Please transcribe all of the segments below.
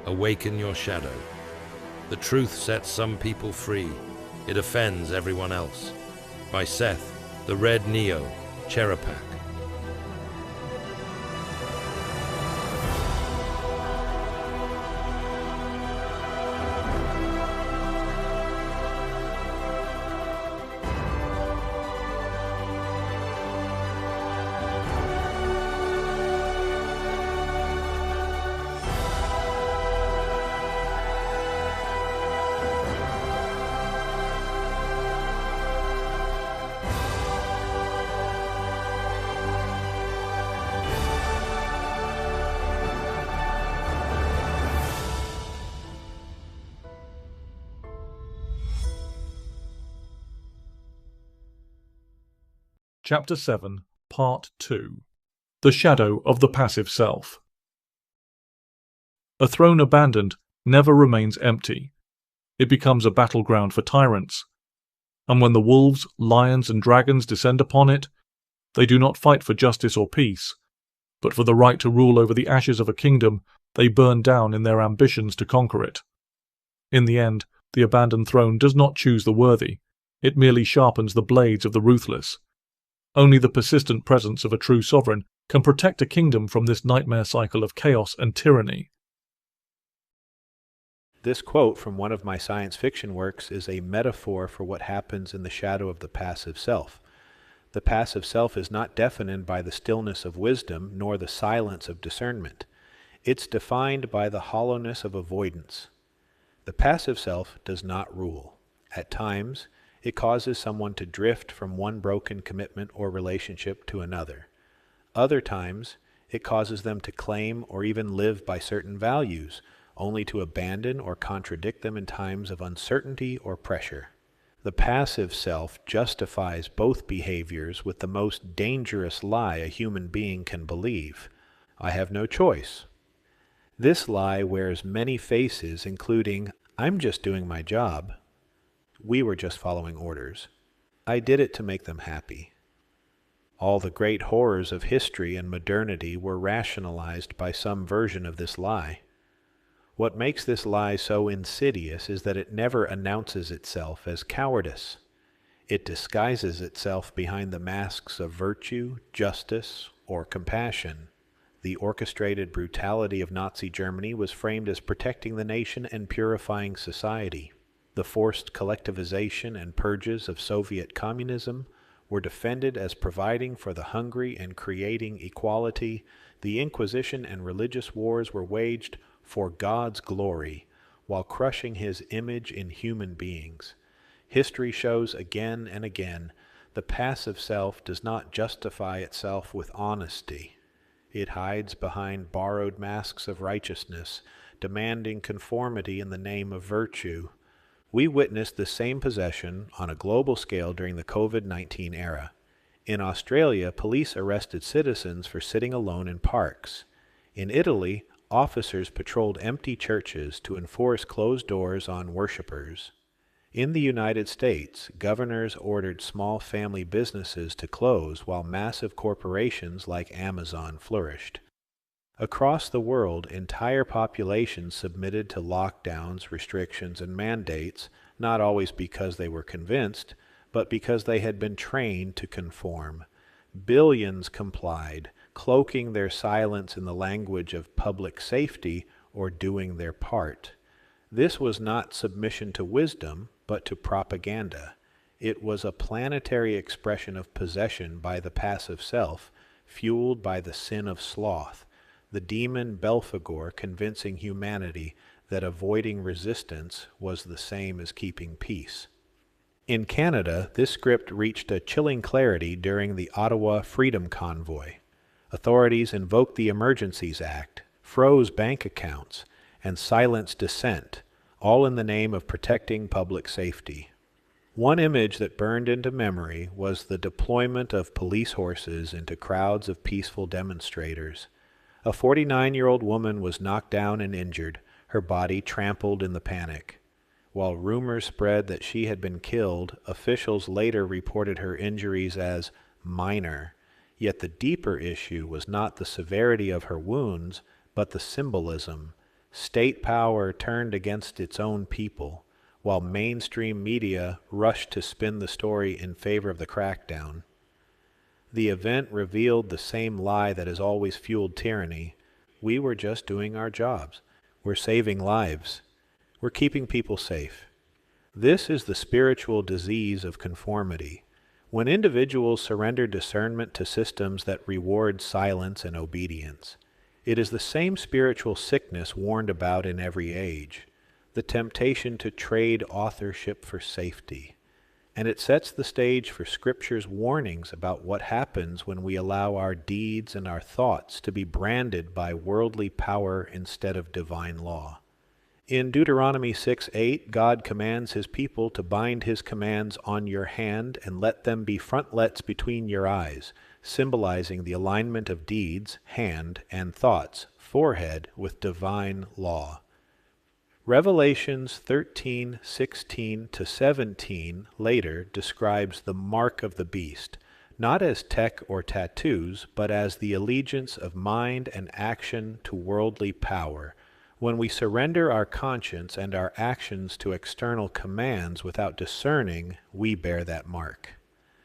Awaken your shadow. The truth sets some people free. It offends everyone else. By Seth, the Red Neo, Cherupak. Chapter 7, Part 2. The Shadow of the Passive Self. A throne abandoned never remains empty. It becomes a battleground for tyrants. And when the wolves, lions, and dragons descend upon it, they do not fight for justice or peace, but for the right to rule over the ashes of a kingdom they burn down in their ambitions to conquer it. In the end, the abandoned throne does not choose the worthy. It merely sharpens the blades of the ruthless. Only the persistent presence of a true sovereign can protect a kingdom from this nightmare cycle of chaos and tyranny. This quote from one of my science fiction works is a metaphor for what happens in the shadow of the passive self. The passive self is not deafened by the stillness of wisdom, nor the silence of discernment. It's defined by the hollowness of avoidance. The passive self does not rule. At times, it causes someone to drift from one broken commitment or relationship to another. Other times, it causes them to claim or even live by certain values, only to abandon or contradict them in times of uncertainty or pressure. The passive self justifies both behaviors with the most dangerous lie a human being can believe: I have no choice. This lie wears many faces, including, I'm just doing my job. We were just following orders. I did it to make them happy. All the great horrors of history and modernity were rationalized by some version of this lie. What makes this lie so insidious is that it never announces itself as cowardice. It disguises itself behind the masks of virtue, justice, or compassion. The orchestrated brutality of Nazi Germany was framed as protecting the nation and purifying society. The forced collectivization and purges of Soviet communism were defended as providing for the hungry and creating equality. The Inquisition and religious wars were waged for God's glory, while crushing His image in human beings. History shows again and again the passive self does not justify itself with honesty. It hides behind borrowed masks of righteousness, demanding conformity in the name of virtue. We witnessed the same possession on a global scale during the COVID-19 era. In Australia, police arrested citizens for sitting alone in parks. In Italy, officers patrolled empty churches to enforce closed doors on worshippers. In the United States, governors ordered small family businesses to close while massive corporations like Amazon flourished. Across the world, entire populations submitted to lockdowns, restrictions, and mandates, not always because they were convinced, but because they had been trained to conform. Billions complied, cloaking their silence in the language of public safety or doing their part. This was not submission to wisdom, but to propaganda. It was a planetary expression of possession by the passive self, fueled by the sin of sloth, the demon Belphegor convincing humanity that avoiding resistance was the same as keeping peace. In Canada, this script reached a chilling clarity during the Ottawa Freedom Convoy. Authorities invoked the Emergencies Act, froze bank accounts, and silenced dissent, all in the name of protecting public safety. One image that burned into memory was the deployment of police horses into crowds of peaceful demonstrators. A 49-year-old woman was knocked down and injured, her body trampled in the panic. While rumors spread that she had been killed, officials later reported her injuries as minor. Yet the deeper issue was not the severity of her wounds, but the symbolism. State power turned against its own people, while mainstream media rushed to spin the story in favor of the crackdown. The event revealed the same lie that has always fueled tyranny. We were just doing our jobs. We're saving lives. We're keeping people safe. This is the spiritual disease of conformity. When individuals surrender discernment to systems that reward silence and obedience, it is the same spiritual sickness warned about in every age, the temptation to trade authorship for safety. And it sets the stage for Scripture's warnings about what happens when we allow our deeds and our thoughts to be branded by worldly power instead of divine law. In Deuteronomy 6:8, God commands his people to bind his commands on your hand and let them be frontlets between your eyes, symbolizing the alignment of deeds, hand, and thoughts, forehead, with divine law. Revelations 13:16-17 later describes the mark of the beast, not as tech or tattoos, but as the allegiance of mind and action to worldly power. When we surrender our conscience and our actions to external commands without discerning, we bear that mark.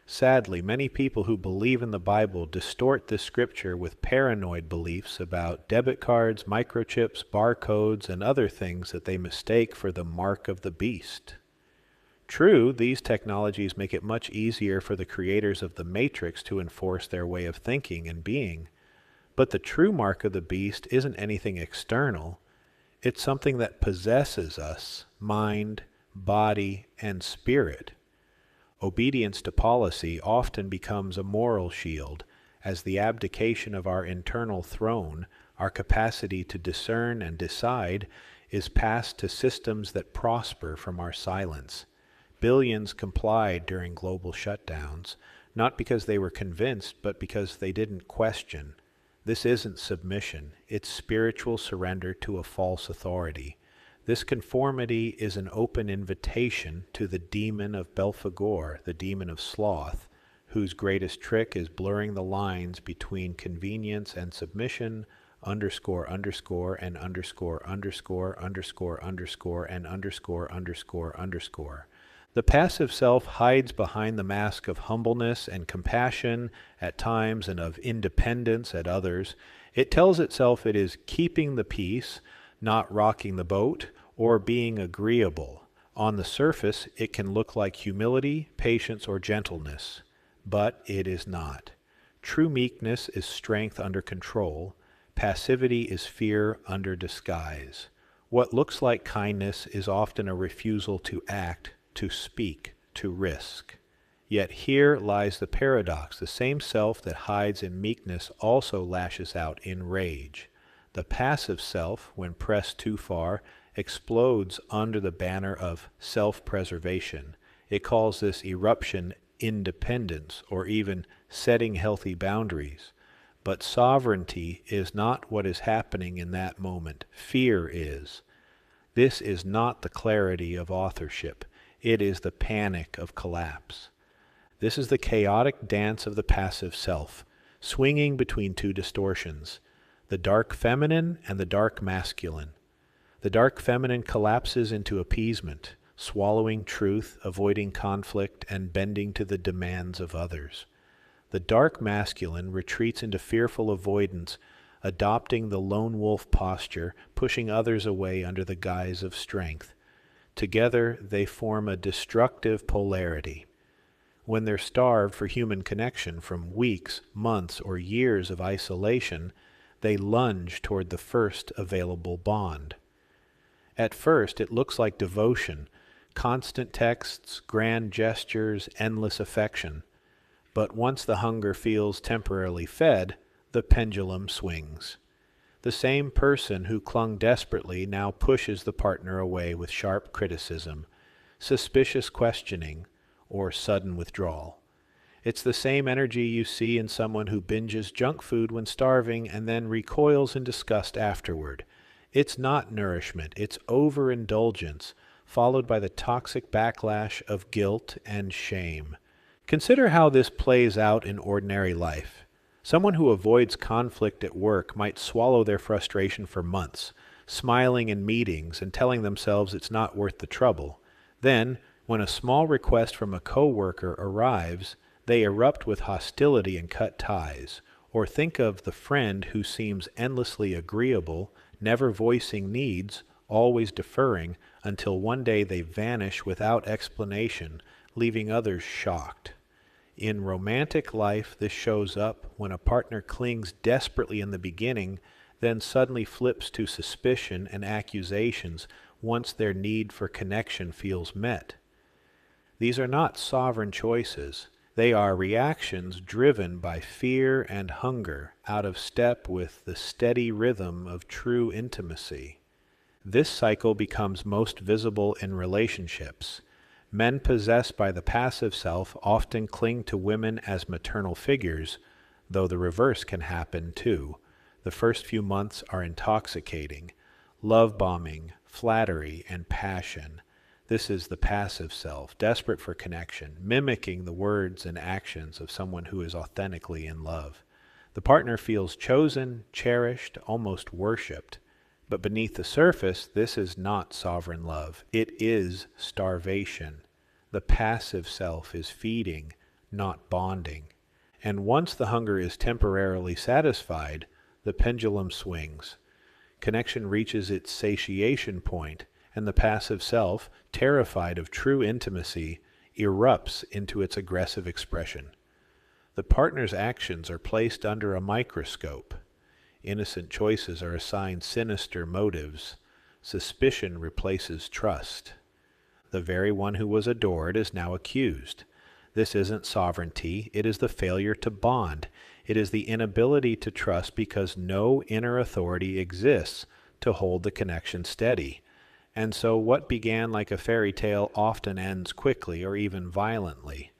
Sadly, many people who believe in the Bible distort this scripture with paranoid beliefs about debit cards, microchips, barcodes, and other things that they mistake for the mark of the beast. True, these technologies make it much easier for the creators of the Matrix to enforce their way of thinking and being, but the true mark of the beast isn't anything external. It's something that possesses us, mind, body, and spirit. Obedience to policy often becomes a moral shield, as the abdication of our internal throne, our capacity to discern and decide, is passed to systems that prosper from our silence. Billions complied during global shutdowns, not because they were convinced, but because they didn't question. This isn't submission, it's spiritual surrender to a false authority. This conformity is an open invitation to the demon of Belphegor, the demon of sloth, whose greatest trick is blurring the lines between convenience and submission, underscore, underscore, and underscore, underscore, underscore, underscore, and underscore, underscore, underscore. The passive self hides behind the mask of humbleness and compassion at times and of independence at others. It tells itself it is keeping the peace, not rocking the boat, or being agreeable. On the surface, it can look like humility, patience, or gentleness, but it is not. True meekness is strength under control. Passivity is fear under disguise. What looks like kindness is often a refusal to act, to speak, to risk. Yet here lies the paradox. The same self that hides in meekness also lashes out in rage. The passive self, when pressed too far, explodes under the banner of self-preservation. It calls this eruption independence, or even setting healthy boundaries. But sovereignty is not what is happening in that moment. Fear is. This is not the clarity of authorship. It is the panic of collapse. This is the chaotic dance of the passive self, swinging between two distortions, the dark feminine and the dark masculine. The dark feminine collapses into appeasement, swallowing truth, avoiding conflict, and bending to the demands of others. The dark masculine retreats into fearful avoidance, adopting the lone wolf posture, pushing others away under the guise of strength. Together they form a destructive polarity. When they're starved for human connection from weeks, months, or years of isolation, they lunge toward the first available bond. At first, it looks like devotion, constant texts, grand gestures, endless affection. But once the hunger feels temporarily fed, the pendulum swings. The same person who clung desperately now pushes the partner away with sharp criticism, suspicious questioning, or sudden withdrawal. It's the same energy you see in someone who binges junk food when starving and then recoils in disgust afterward. It's not nourishment, it's overindulgence, followed by the toxic backlash of guilt and shame. Consider how this plays out in ordinary life. Someone who avoids conflict at work might swallow their frustration for months. smiling in meetings and telling themselves it's not worth the trouble. Then, when a small request from a coworker arrives, they erupt with hostility and cut ties. Or think of the friend who seems endlessly agreeable, never voicing needs, always deferring, until one day they vanish without explanation, leaving others shocked. In romantic life, this shows up when a partner clings desperately in the beginning, then suddenly flips to suspicion and accusations once their need for connection feels met. These are not sovereign choices. They are reactions driven by fear and hunger, out of step with the steady rhythm of true intimacy. This cycle becomes most visible in relationships. Men possessed by the passive self often cling to women as maternal figures, though the reverse can happen too. The first few months are intoxicating. Love bombing, flattery, and passion. This is the passive self, desperate for connection, mimicking the words and actions of someone who is authentically in love. The partner feels chosen, cherished, almost worshipped. But beneath the surface, this is not sovereign love. It is starvation. The passive self is feeding, not bonding. And once the hunger is temporarily satisfied, the pendulum swings. Connection reaches its satiation point, and the passive self, terrified of true intimacy, erupts into its aggressive expression. The partner's actions are placed under a microscope. Innocent choices are assigned sinister motives. Suspicion replaces trust. The very one who was adored is now accused. This isn't sovereignty, it is the failure to bond. It is the inability to trust because no inner authority exists to hold the connection steady. And so what began like a fairy tale often ends quickly or even violently.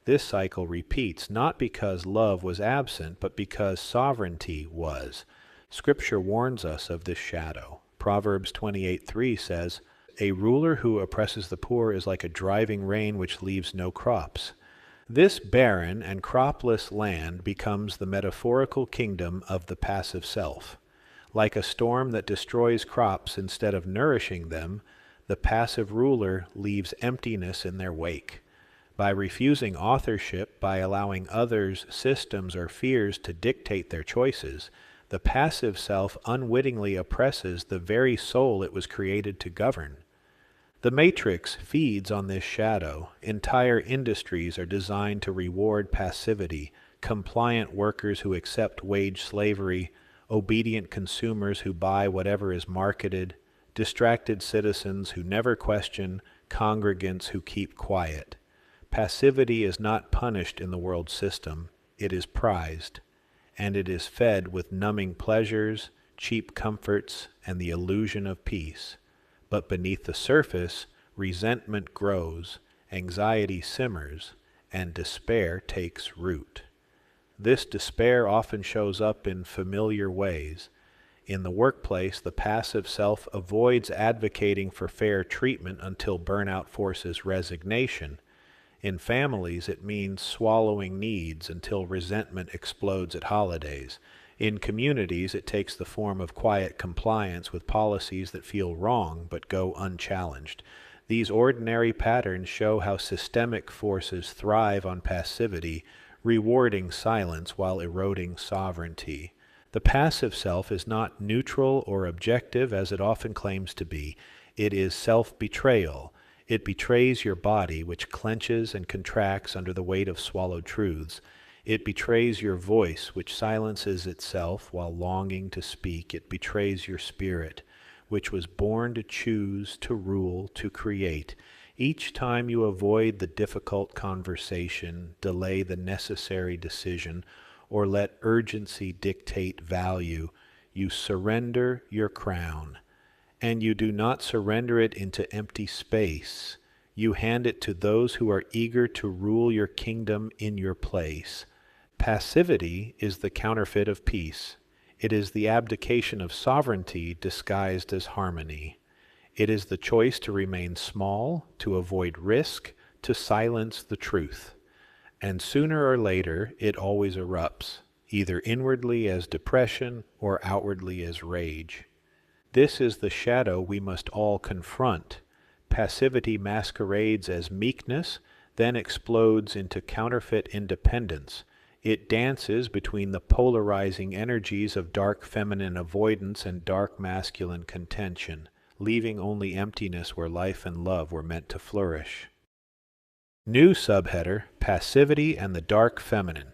This cycle repeats not because love was absent, but because sovereignty was. Scripture warns us of this shadow. Proverbs 28:3 says, "A ruler who oppresses the poor is like a driving rain which leaves no crops." This barren and cropless land becomes the metaphorical kingdom of the passive self. Like a storm that destroys crops instead of nourishing them, the passive ruler leaves emptiness in their wake. By refusing authorship, by allowing others' systems or fears to dictate their choices, the passive self unwittingly oppresses the very soul it was created to govern. The Matrix feeds on this shadow. Entire industries are designed to reward passivity, compliant workers who accept wage slavery, obedient consumers who buy whatever is marketed, distracted citizens who never question, congregants who keep quiet. Passivity is not punished in the world system, it is prized, and it is fed with numbing pleasures, cheap comforts, and the illusion of peace. But beneath the surface, resentment grows, anxiety simmers, and despair takes root. This despair often shows up in familiar ways. In the workplace, the passive self avoids advocating for fair treatment until burnout forces resignation. In families, it means swallowing needs until resentment explodes at holidays. In communities, it takes the form of quiet compliance with policies that feel wrong but go unchallenged. These ordinary patterns show how systemic forces thrive on passivity, rewarding silence while eroding sovereignty. The passive self is not neutral or objective as it often claims to be. It is self-betrayal. It betrays your body, which clenches and contracts under the weight of swallowed truths. It betrays your voice, which silences itself while longing to speak. It betrays your spirit, which was born to choose, to rule, to create. Each time you avoid the difficult conversation, delay the necessary decision, or let urgency dictate value, you surrender your crown. And you do not surrender it into empty space. You hand it to those who are eager to rule your kingdom in your place. Passivity is the counterfeit of peace. It is the abdication of sovereignty disguised as harmony. It is the choice to remain small, to avoid risk, to silence the truth. And sooner or later, it always erupts, either inwardly as depression or outwardly as rage. This is the shadow we must all confront. Passivity masquerades as meekness, then explodes into counterfeit independence. It dances between the polarizing energies of dark feminine avoidance and dark masculine contention, leaving only emptiness where life and love were meant to flourish. New subheader, Passivity and the Dark Feminine.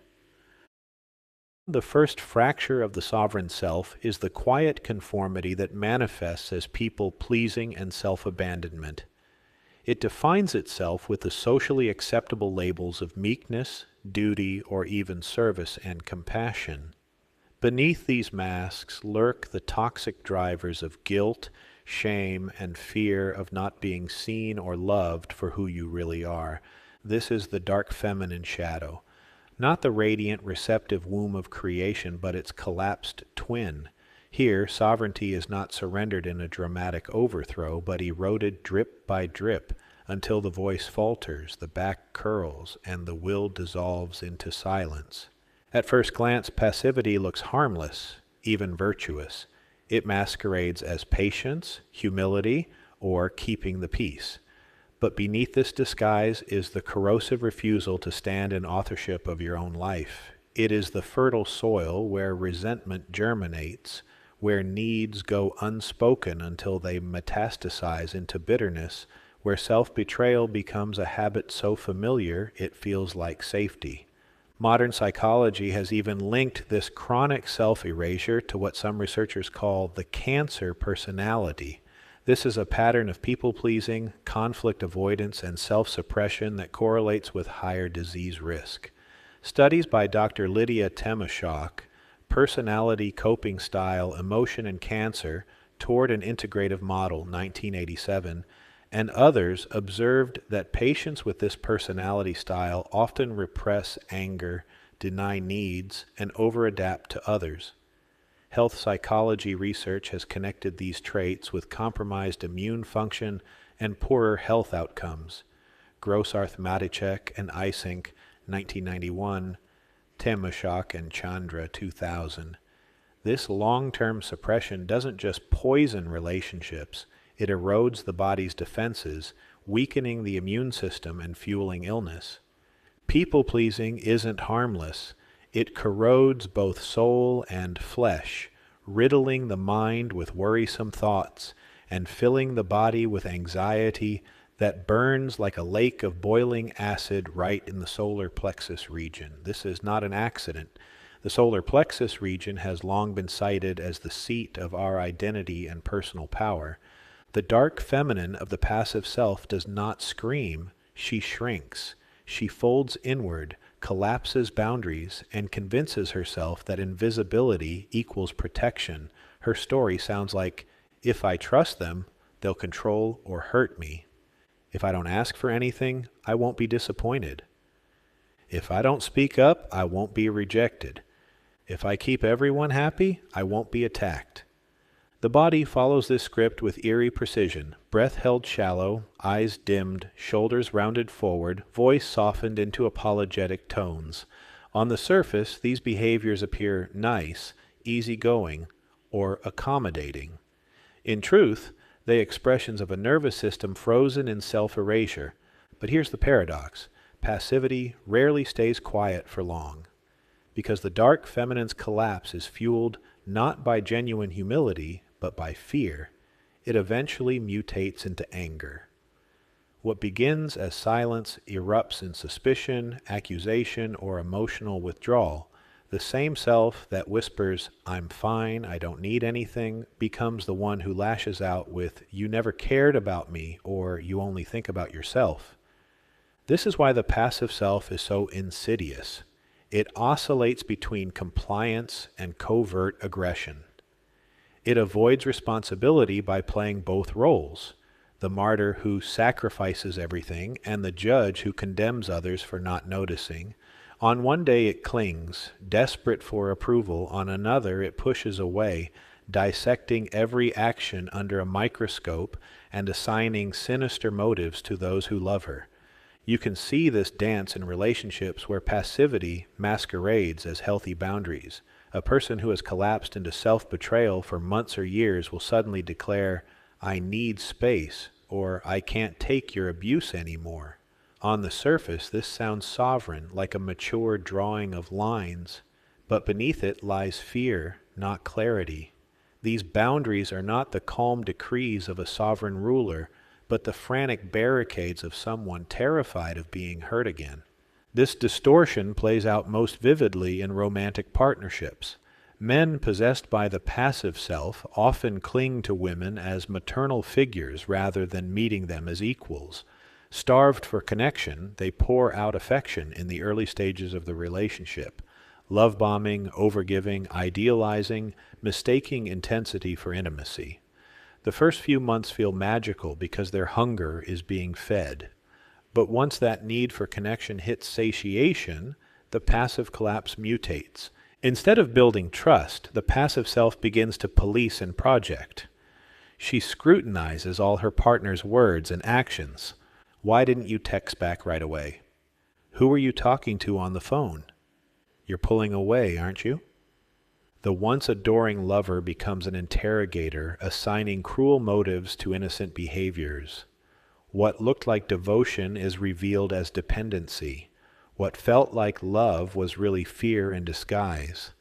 The first fracture of the sovereign self is the quiet conformity that manifests as people-pleasing and self-abandonment. It defines itself with the socially acceptable labels of meekness, duty, or even service and compassion. Beneath these masks lurk the toxic drivers of guilt, shame, and fear of not being seen or loved for who you really are. This is the dark feminine shadow. Not the radiant, receptive womb of creation, but its collapsed twin. Here, sovereignty is not surrendered in a dramatic overthrow, but eroded drip by drip, until the voice falters, the back curls, and the will dissolves into silence. At first glance, passivity looks harmless, even virtuous. It masquerades as patience, humility, or keeping the peace. But beneath this disguise is the corrosive refusal to stand in authorship of your own life. It is the fertile soil where resentment germinates, where needs go unspoken until they metastasize into bitterness, where self-betrayal becomes a habit so familiar it feels like safety. Modern psychology has even linked this chronic self-erasure to what some researchers call the cancer personality. This is a pattern of people-pleasing, conflict avoidance, and self-suppression that correlates with higher disease risk. Studies by Dr. Lydia Temashok, Personality Coping Style, Emotion and Cancer, Toward an Integrative Model, 1987, and others observed that patients with this personality style often repress anger, deny needs, and overadapt to others. Health psychology research has connected these traits with compromised immune function and poorer health outcomes. Grossarth Maticek and Isink, 1991, Temashok and Chandra, 2000. This long-term suppression doesn't just poison relationships, it erodes the body's defenses, weakening the immune system and fueling illness. People-pleasing isn't harmless. It corrodes both soul and flesh, riddling the mind with worrisome thoughts and filling the body with anxiety that burns like a lake of boiling acid right in the solar plexus region. This is not an accident. The solar plexus region has long been cited as the seat of our identity and personal power. The dark feminine of the passive self does not scream, she shrinks. She folds inward, collapses boundaries, and convinces herself that invisibility equals protection. Her story sounds like, if I trust them, they'll control or hurt me. If I don't ask for anything, I won't be disappointed. If I don't speak up, I won't be rejected. If I keep everyone happy, I won't be attacked. The body follows this script with eerie precision, breath held shallow, eyes dimmed, shoulders rounded forward, voice softened into apologetic tones. On the surface, these behaviors appear nice, easygoing, or accommodating. In truth, they expressions of a nervous system frozen in self-erasure. But here's the paradox. Passivity rarely stays quiet for long. Because the dark feminine's collapse is fueled not by genuine humility, but by fear, it eventually mutates into anger. What begins as silence erupts in suspicion, accusation, or emotional withdrawal. The same self that whispers, "I'm fine, I don't need anything," becomes the one who lashes out with, "You never cared about me," or "You only think about yourself." This is why the passive self is so insidious. It oscillates between compliance and covert aggression. It avoids responsibility by playing both roles, the martyr who sacrifices everything and the judge who condemns others for not noticing. On one day it clings, desperate for approval. On another it pushes away, dissecting every action under a microscope and assigning sinister motives to those who love her. You can see this dance in relationships where passivity masquerades as healthy boundaries, A person who has collapsed into self-betrayal for months or years will suddenly declare, "I need space," or "I can't take your abuse anymore." On the surface, this sounds sovereign, like a mature drawing of lines, but beneath it lies fear, not clarity. These boundaries are not the calm decrees of a sovereign ruler, but the frantic barricades of someone terrified of being hurt again. This distortion plays out most vividly in romantic partnerships. Men possessed by the passive self often cling to women as maternal figures rather than meeting them as equals. Starved for connection, they pour out affection in the early stages of the relationship, love-bombing, overgiving, idealizing, mistaking intensity for intimacy. The first few months feel magical because their hunger is being fed. But once that need for connection hits satiation, the passive collapse mutates. Instead of building trust, the passive self begins to police and project. She scrutinizes all her partner's words and actions. Why didn't you text back right away? Who are you talking to on the phone? You're pulling away, aren't you? The once adoring lover becomes an interrogator, assigning cruel motives to innocent behaviors. What looked like devotion is revealed as dependency. What felt like love was really fear in disguise.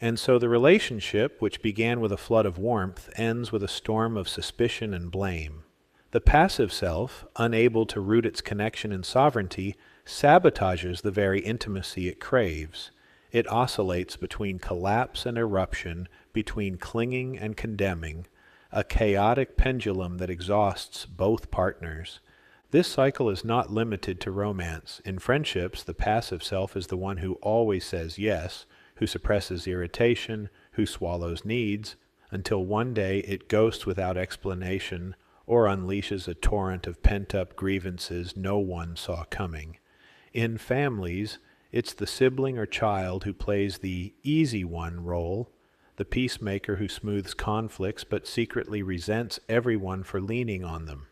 And so the relationship, which began with a flood of warmth, ends with a storm of suspicion and blame. The passive self, unable to root its connection in sovereignty, sabotages the very intimacy it craves. It oscillates between collapse and eruption, between clinging and condemning, a chaotic pendulum that exhausts both partners. This cycle is not limited to romance. In friendships, the passive self is the one who always says yes, who suppresses irritation, who swallows needs, until one day it ghosts without explanation or unleashes a torrent of pent-up grievances no one saw coming. In families, it's the sibling or child who plays the easy one role, the peacemaker who smooths conflicts but secretly resents everyone for leaning on them.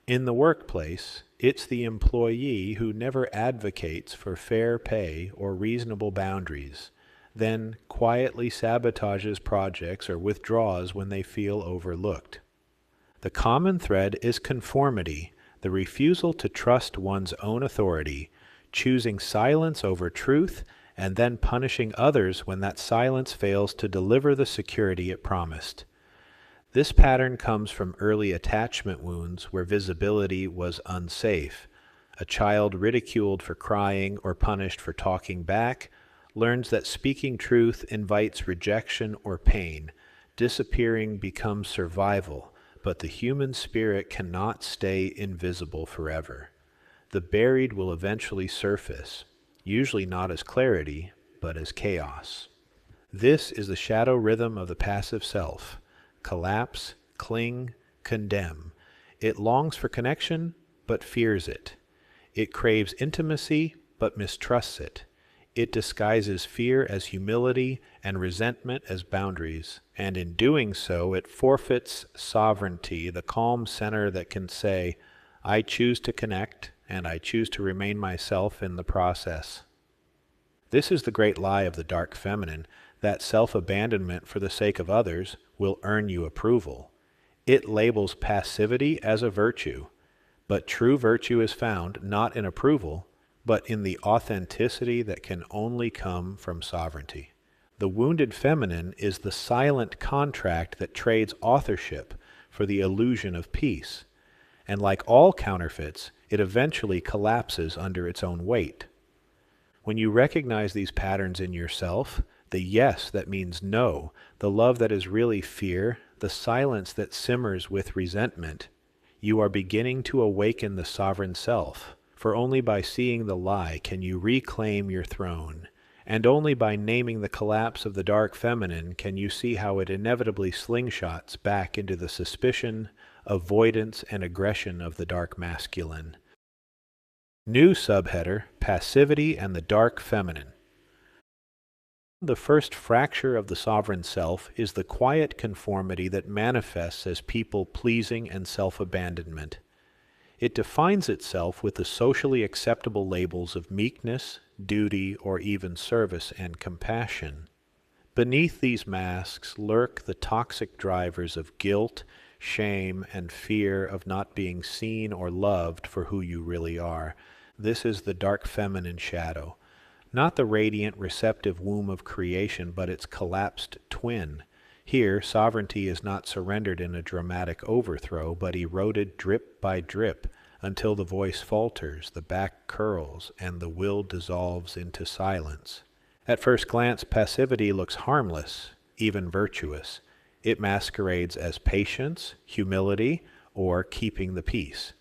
In the workplace, it's the employee who never advocates for fair pay or reasonable boundaries, then quietly sabotages projects or withdraws when they feel overlooked. The common thread is conformity, the refusal to trust one's own authority, choosing silence over truth, and then punishing others when that silence fails to deliver the security it promised. This pattern comes from early attachment wounds where visibility was unsafe. A child ridiculed for crying or punished for talking back learns that speaking truth invites rejection or pain. Disappearing becomes survival, but the human spirit cannot stay invisible forever. The buried will eventually surface, usually not as clarity, but as chaos. This is the shadow rhythm of the passive self. Collapse, cling, condemn. It longs for connection, but fears it. It craves intimacy, but mistrusts it. It disguises fear as humility and resentment as boundaries, and in doing so it forfeits sovereignty, the calm center that can say, "I choose to connect, and I choose to remain myself in the process." This is the great lie of the dark feminine, that self-abandonment for the sake of others will earn you approval. It labels passivity as a virtue, but true virtue is found not in approval, but in the authenticity that can only come from sovereignty. The wounded feminine is the silent contract that trades authorship for the illusion of peace, and like all counterfeits, it eventually collapses under its own weight. When you recognize these patterns in yourself, the yes that means no, the love that is really fear, the silence that simmers with resentment, you are beginning to awaken the sovereign self. For only by seeing the lie can you reclaim your throne, and only by naming the collapse of the dark feminine can you see how it inevitably slingshots back into the suspicion, avoidance, and aggression of the dark masculine. New subheader, Passivity and the Dark Feminine. The first fracture of the sovereign self is the quiet conformity that manifests as people-pleasing and self-abandonment. It defines itself with the socially acceptable labels of meekness, duty, or even service and compassion. Beneath these masks lurk the toxic drivers of guilt, shame, and fear of not being seen or loved for who you really are. This is the dark feminine shadow. Not the radiant, receptive womb of creation, but its collapsed twin. Here, sovereignty is not surrendered in a dramatic overthrow, but eroded drip by drip, until the voice falters, the back curls, and the will dissolves into silence. At first glance, passivity looks harmless, even virtuous. It masquerades as patience, humility, or keeping the peace.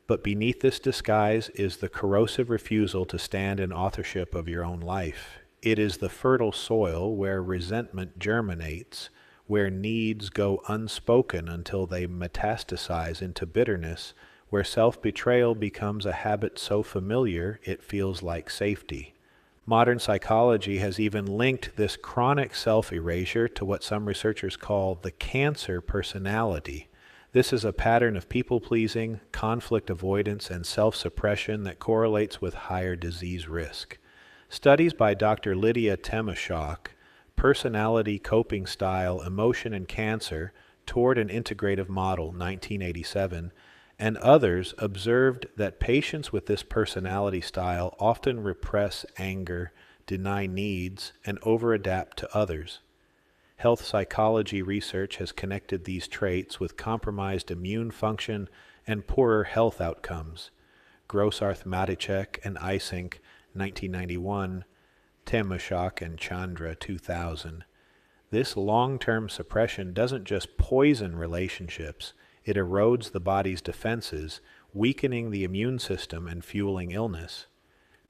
But beneath this disguise is the corrosive refusal to stand in authorship of your own life. It is the fertile soil where resentment germinates, where needs go unspoken until they metastasize into bitterness, where self-betrayal becomes a habit so familiar it feels like safety. Modern psychology has even linked this chronic self-erasure to what some researchers call the cancer personality. This is a pattern of people-pleasing, conflict avoidance, and self-suppression that correlates with higher disease risk. Studies by Dr. Lydia Temashok, Personality Coping Style, Emotion and Cancer, Toward an Integrative Model, 1987, and others observed that patients with this personality style often repress anger, deny needs, and overadapt to others. Health psychology research has connected these traits with compromised immune function and poorer health outcomes. Grossarth Maticek and Isink, 1991, Temashok and Chandra, 2000. This long-term suppression doesn't just poison relationships, it erodes the body's defenses, weakening the immune system and fueling illness.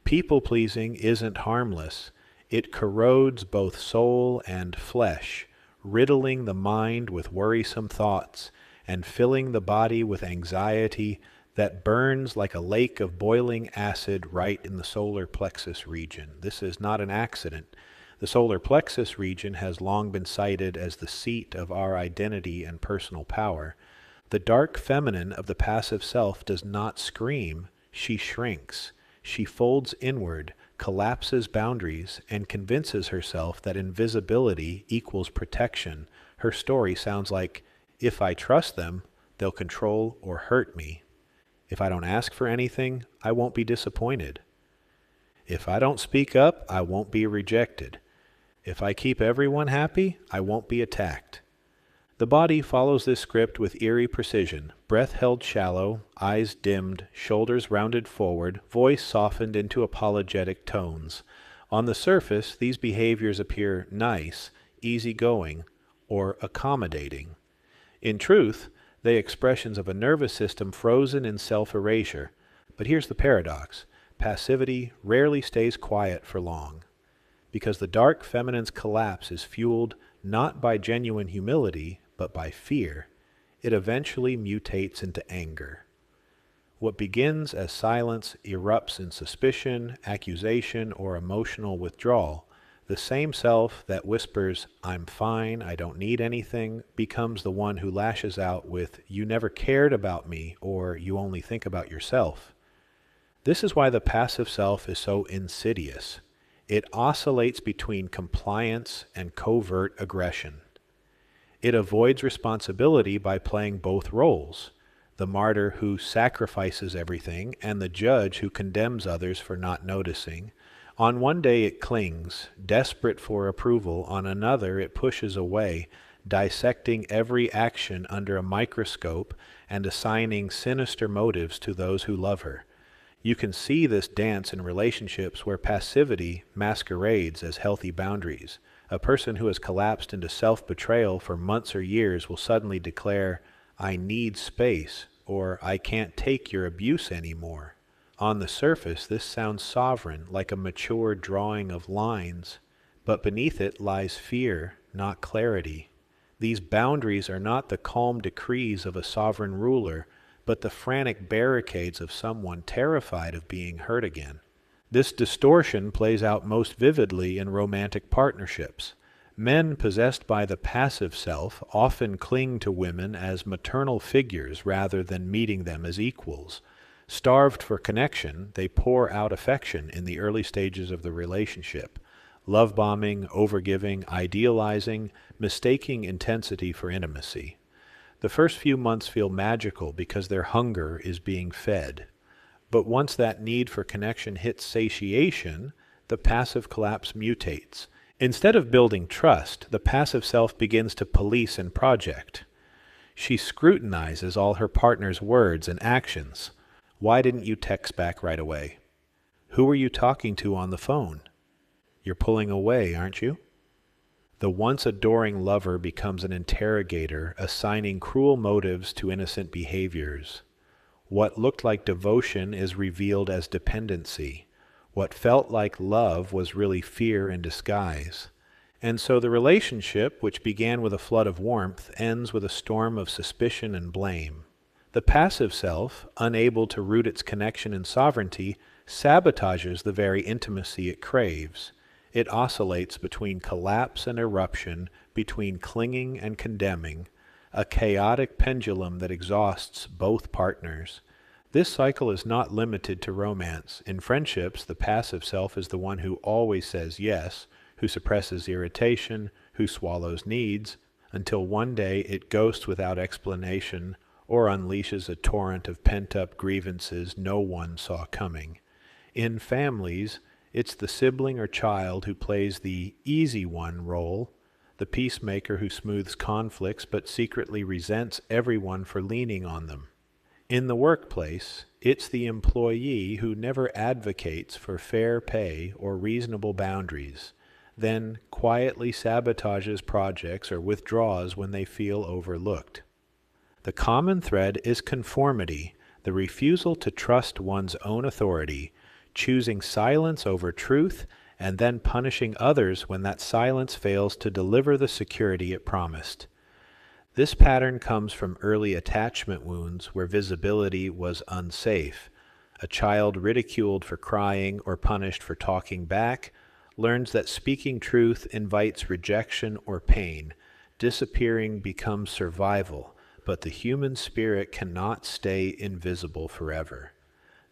People-pleasing isn't harmless. It corrodes both soul and flesh, riddling the mind with worrisome thoughts and filling the body with anxiety that burns like a lake of boiling acid right in the solar plexus region. This is not an accident. The solar plexus region has long been cited as the seat of our identity and personal power. The dark feminine of the passive self does not scream, she shrinks. She folds inward, collapses boundaries, and convinces herself that invisibility equals protection. Her story sounds like, if I trust them, they'll control or hurt me. If I don't ask for anything, I won't be disappointed. If I don't speak up, I won't be rejected. If I keep everyone happy, I won't be attacked. The body follows this script with eerie precision, breath held shallow, eyes dimmed, shoulders rounded forward, voice softened into apologetic tones. On the surface, these behaviors appear nice, easygoing, or accommodating. In truth, they expressions of a nervous system frozen in self-erasure. But here's the paradox. Passivity rarely stays quiet for long. Because the dark feminine's collapse is fueled not by genuine humility, but by fear, it eventually mutates into anger. What begins as silence erupts in suspicion, accusation, or emotional withdrawal. The same self that whispers, "I'm fine, I don't need anything," becomes the one who lashes out with, "You never cared about me," or "You only think about yourself." This is why the passive self is so insidious. It oscillates between compliance and covert aggression. It avoids responsibility by playing both roles, the martyr who sacrifices everything and the judge who condemns others for not noticing. On one day it clings, desperate for approval. On another it pushes away, dissecting every action under a microscope and assigning sinister motives to those who love her. You can see this dance in relationships where passivity masquerades as healthy boundaries. A person who has collapsed into self-betrayal for months or years will suddenly declare, "I need space," or "I can't take your abuse anymore." On the surface, this sounds sovereign, like a mature drawing of lines, but beneath it lies fear, not clarity. These boundaries are not the calm decrees of a sovereign ruler, but the frantic barricades of someone terrified of being hurt again. This distortion plays out most vividly in romantic partnerships. Men possessed by the passive self often cling to women as maternal figures rather than meeting them as equals. Starved for connection, they pour out affection in the early stages of the relationship. love bombing, overgiving, idealizing, mistaking intensity for intimacy. The first few months feel magical because their hunger is being fed. But once that need for connection hits satiation, the passive collapse mutates. Instead of building trust, the passive self begins to police and project. She scrutinizes all her partner's words and actions. Why didn't you text back right away? Who are you talking to on the phone? You're pulling away, aren't you? The once adoring lover becomes an interrogator, assigning cruel motives to innocent behaviors. What looked like devotion is revealed as dependency. What felt like love was really fear in disguise. And so the relationship, which began with a flood of warmth, ends with a storm of suspicion and blame. The passive self, unable to root its connection in sovereignty, sabotages the very intimacy it craves. It oscillates between collapse and eruption, between clinging and condemning, a chaotic pendulum that exhausts both partners. This cycle is not limited to romance. In friendships, the passive self is the one who always says yes, who suppresses irritation, who swallows needs, until one day it ghosts without explanation or unleashes a torrent of pent-up grievances no one saw coming. In families, it's the sibling or child who plays the easy one role, the peacemaker who smooths conflicts but secretly resents everyone for leaning on them. In the workplace, it's the employee who never advocates for fair pay or reasonable boundaries, then quietly sabotages projects or withdraws when they feel overlooked. The common thread is conformity, the refusal to trust one's own authority, choosing silence over truth, and then punishing others when that silence fails to deliver the security it promised. This pattern comes from early attachment wounds where visibility was unsafe. A child ridiculed for crying or punished for talking back learns that speaking truth invites rejection or pain. Disappearing becomes survival, but the human spirit cannot stay invisible forever.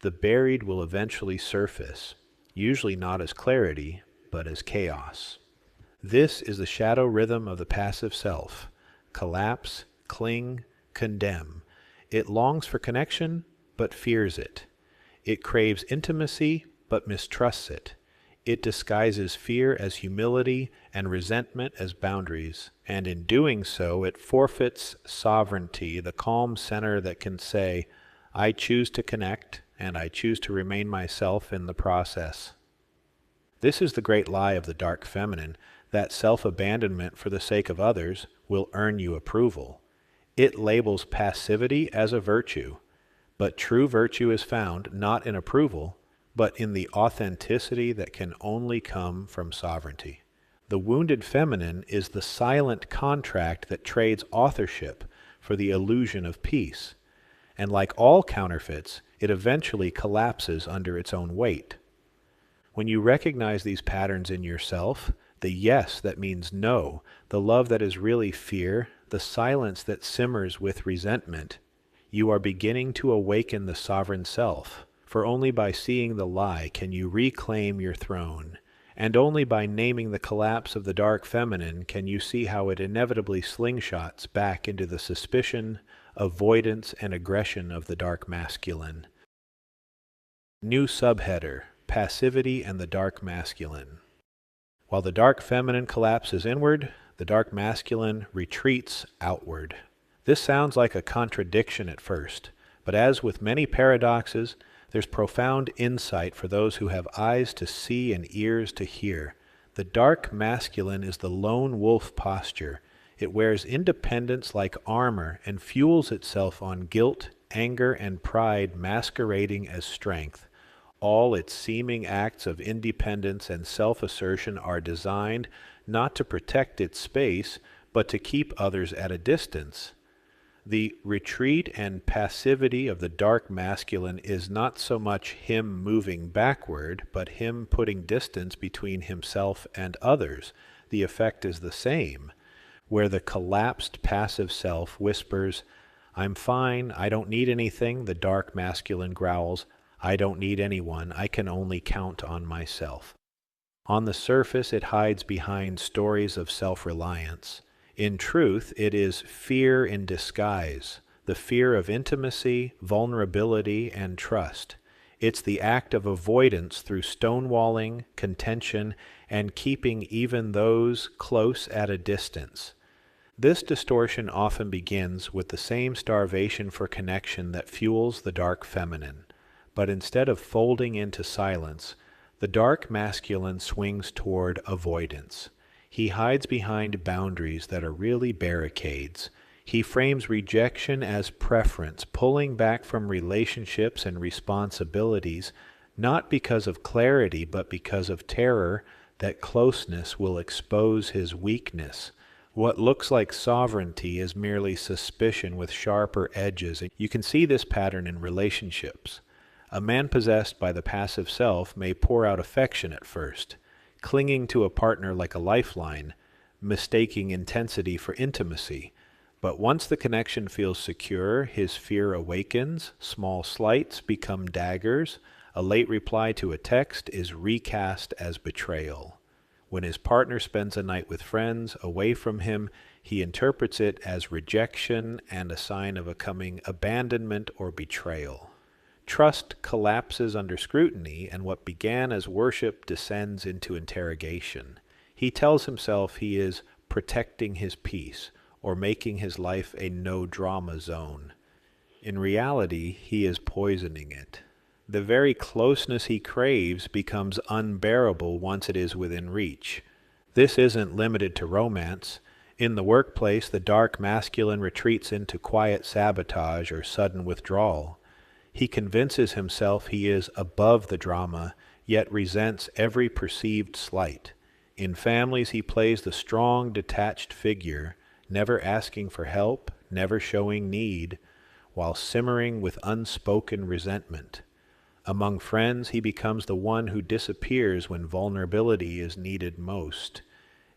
The buried will eventually surface, usually not as clarity, but as chaos. This is the shadow rhythm of the passive self. Collapse, cling, condemn. It longs for connection, but fears it. It craves intimacy, but mistrusts it. It disguises fear as humility and resentment as boundaries, and in doing so it forfeits sovereignty, the calm center that can say, I choose to connect, and I choose to remain myself in the process. This is the great lie of the dark feminine, that self-abandonment for the sake of others will earn you approval. It labels passivity as a virtue, but true virtue is found not in approval, but in the authenticity that can only come from sovereignty. The wounded feminine is the silent contract that trades authorship for the illusion of peace, and like all counterfeits, it eventually collapses under its own weight. When you recognize these patterns in yourself, the yes that means no, the love that is really fear, the silence that simmers with resentment, you are beginning to awaken the sovereign self, for only by seeing the lie can you reclaim your throne, and only by naming the collapse of the dark feminine can you see how it inevitably slingshots back into the suspicion, avoidance, and aggression of the dark masculine. New subheader: Passivity and the Dark Masculine. While the dark feminine collapses inward, the dark masculine retreats outward. This sounds like a contradiction at first, but as with many paradoxes, there's profound insight for those who have eyes to see and ears to hear. The dark masculine is the lone wolf posture. It wears independence like armor and fuels itself on guilt, anger, and pride masquerading as strength. All its seeming acts of independence and self-assertion are designed not to protect its space, but to keep others at a distance. The retreat and passivity of the dark masculine is not so much him moving backward, but him putting distance between himself and others. The effect is the same, where the collapsed passive self whispers, I'm fine, I don't need anything, the dark masculine growls, I don't need anyone, I can only count on myself. On the surface, it hides behind stories of self-reliance. In truth, it is fear in disguise, the fear of intimacy, vulnerability, and trust. It's the act of avoidance through stonewalling, contention, and keeping even those close at a distance. This distortion often begins with the same starvation for connection that fuels the dark feminine. But instead of folding into silence, the dark masculine swings toward avoidance. He hides behind boundaries that are really barricades. He frames rejection as preference, pulling back from relationships and responsibilities, not because of clarity, but because of terror that closeness will expose his weakness. What looks like sovereignty is merely suspicion with sharper edges. You can see this pattern in relationships. A man possessed by the passive self may pour out affection at first, clinging to a partner like a lifeline, mistaking intensity for intimacy. But once the connection feels secure, his fear awakens, small slights become daggers, a late reply to a text is recast as betrayal. When his partner spends a night with friends away from him, he interprets it as rejection and a sign of a coming abandonment or betrayal. Trust collapses under scrutiny, and what began as worship descends into interrogation. He tells himself he is protecting his peace, or making his life a no-drama zone. In reality, he is poisoning it. The very closeness he craves becomes unbearable once it is within reach. This isn't limited to romance. In the workplace, the dark masculine retreats into quiet sabotage or sudden withdrawal. He convinces himself he is above the drama, yet resents every perceived slight. In families, he plays the strong, detached figure, never asking for help, never showing need, while simmering with unspoken resentment. Among friends, he becomes the one who disappears when vulnerability is needed most,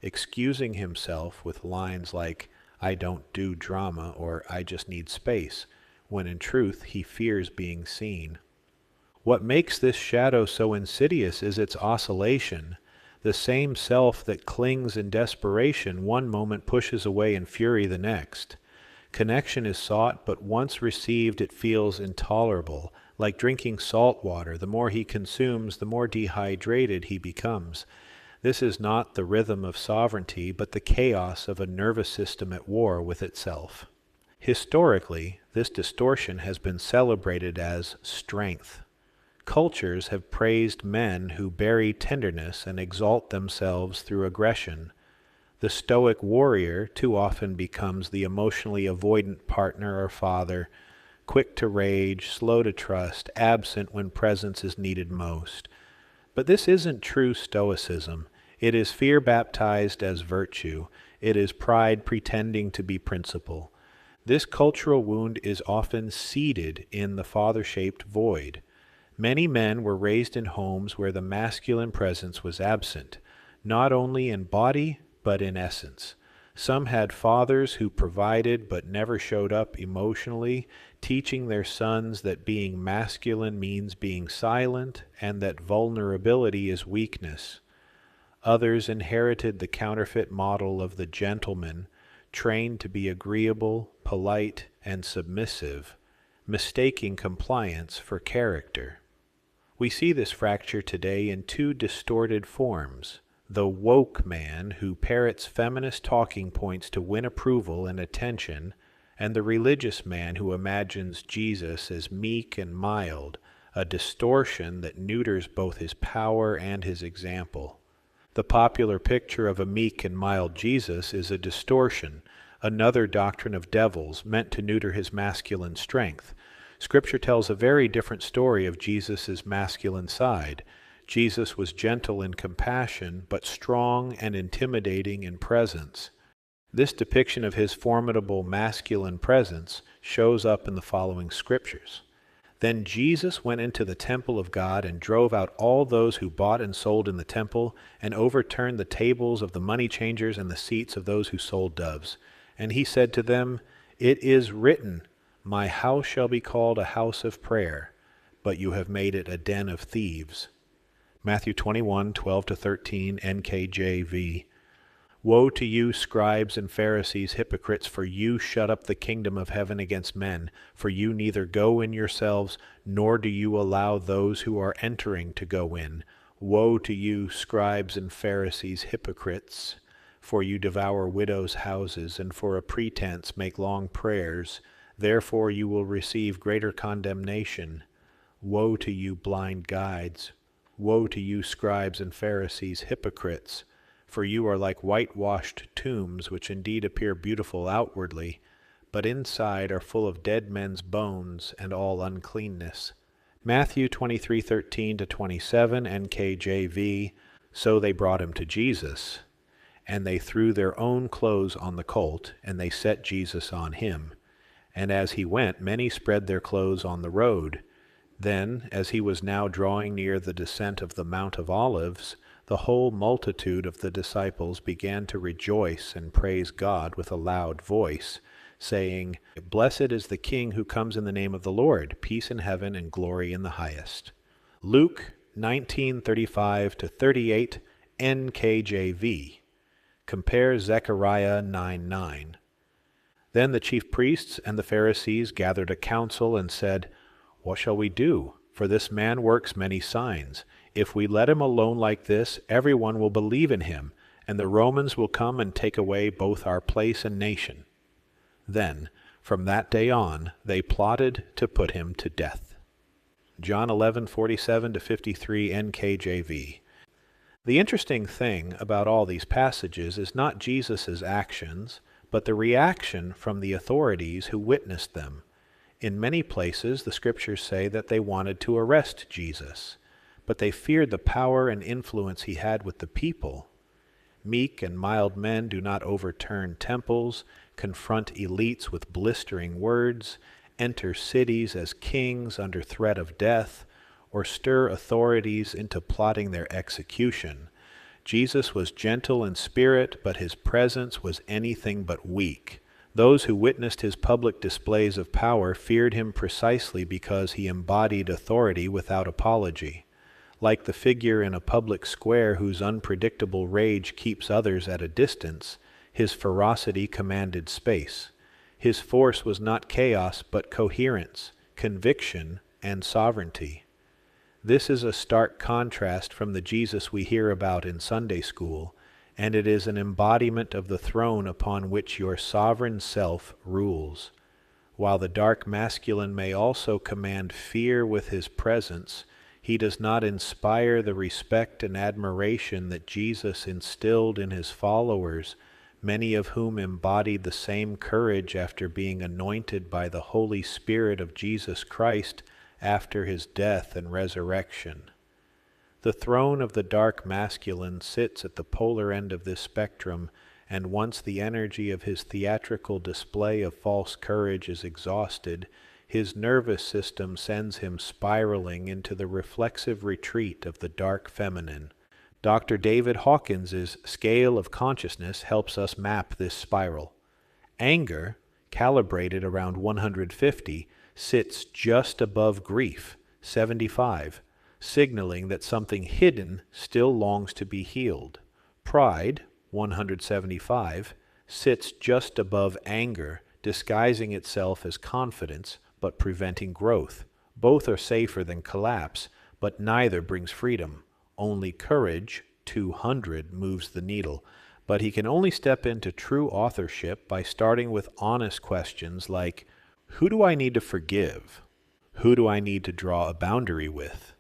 excusing himself with lines like, "I don't do drama," or "I just need space," when in truth he fears being seen. What makes this shadow so insidious is its oscillation. The same self that clings in desperation one moment pushes away in fury the next. Connection is sought, but once received it feels intolerable. Like drinking salt water, the more he consumes, the more dehydrated he becomes. This is not the rhythm of sovereignty, but the chaos of a nervous system at war with itself. Historically, this distortion has been celebrated as strength. Cultures have praised men who bury tenderness and exalt themselves through aggression. The stoic warrior too often becomes the emotionally avoidant partner or father, quick to rage, slow to trust, absent when presence is needed most. But this isn't true stoicism. It is fear baptized as virtue. It is pride pretending to be principle. This cultural wound is often seated in the father-shaped void. Many men were raised in homes where the masculine presence was absent, not only in body, but in essence. Some had fathers who provided but never showed up emotionally, teaching their sons that being masculine means being silent and that vulnerability is weakness. Others inherited the counterfeit model of the gentleman, trained to be agreeable, polite, and submissive, mistaking compliance for character. We see this fracture today in two distorted forms: the woke man who parrots feminist talking points to win approval and attention, and the religious man who imagines Jesus as meek and mild, a distortion that neuters both his power and his example. The popular picture of a meek and mild Jesus is a distortion, another doctrine of devils meant to neuter his masculine strength. Scripture tells a very different story of Jesus' masculine side. Jesus was gentle in compassion, but strong and intimidating in presence. This depiction of his formidable masculine presence shows up in the following scriptures. Then Jesus went into the temple of God and drove out all those who bought and sold in the temple, and overturned the tables of the money changers and the seats of those who sold doves. And he said to them, "It is written, 'My house shall be called a house of prayer,' but you have made it a den of thieves." Matthew 21:12-13, NKJV. Woe to you, scribes and Pharisees, hypocrites, for you shut up the kingdom of heaven against men, for you neither go in yourselves, nor do you allow those who are entering to go in. Woe to you, scribes and Pharisees, hypocrites, for you devour widows' houses, and for a pretense make long prayers. Therefore you will receive greater condemnation. Woe to you, blind guides! Woe to you, scribes and Pharisees, hypocrites! For you are like whitewashed tombs, which indeed appear beautiful outwardly, but inside are full of dead men's bones and all uncleanness. Matthew 23:13-27, NKJV. So they brought him to Jesus, and they threw their own clothes on the colt, and they set Jesus on him. And as he went, many spread their clothes on the road. Then, as he was now drawing near the descent of the Mount of Olives, the whole multitude of the disciples began to rejoice and praise God with a loud voice, saying, Blessed is the King who comes in the name of the Lord, peace in heaven and glory in the highest. Luke 19:35-38, NKJV. Compare Zechariah 9:9. Then the chief priests and the Pharisees gathered a council and said, What shall we do? For this man works many signs. If we let him alone like this, everyone will believe in him, and the Romans will come and take away both our place and nation. Then, from that day on, they plotted to put him to death. John 11:47-53, NKJV. The interesting thing about all these passages is not Jesus' actions, but the reaction from the authorities who witnessed them. In many places, the scriptures say that they wanted to arrest Jesus, but they feared the power and influence he had with the people. Meek and mild men do not overturn temples, confront elites with blistering words, enter cities as kings under threat of death, or stir authorities into plotting their execution. Jesus was gentle in spirit, but his presence was anything but weak. Those who witnessed his public displays of power feared him precisely because he embodied authority without apology. Like the figure in a public square whose unpredictable rage keeps others at a distance, his ferocity commanded space. His force was not chaos, but coherence, conviction, and sovereignty. This is a stark contrast from the Jesus we hear about in Sunday school, and it is an embodiment of the throne upon which your sovereign self rules. While the dark masculine may also command fear with his presence, he does not inspire the respect and admiration that Jesus instilled in his followers, many of whom embodied the same courage after being anointed by the Holy Spirit of Jesus Christ after his death and resurrection. The throne of the dark masculine sits at the polar end of this spectrum, and once the energy of his theatrical display of false courage is exhausted, his nervous system sends him spiraling into the reflexive retreat of the dark feminine. Dr. David Hawkins's scale of consciousness helps us map this spiral. Anger, calibrated around 150, sits just above grief, 75, signaling that something hidden still longs to be healed. Pride, 175, sits just above anger, disguising itself as confidence, but preventing growth. Both are safer than collapse, but neither brings freedom. Only courage, 200, moves the needle. But he can only step into true authorship by starting with honest questions like, who do I need to forgive? Who do I need to draw a boundary with?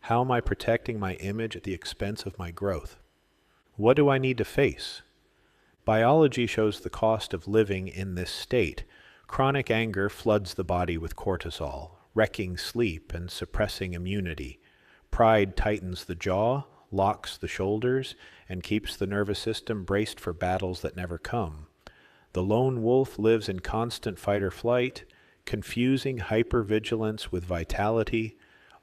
How am I protecting my image at the expense of my growth? What do I need to face? Biology shows the cost of living in this state. Chronic anger floods the body with cortisol, wrecking sleep and suppressing immunity. Pride tightens the jaw, locks the shoulders, and keeps the nervous system braced for battles that never come. The lone wolf lives in constant fight or flight, confusing hypervigilance with vitality.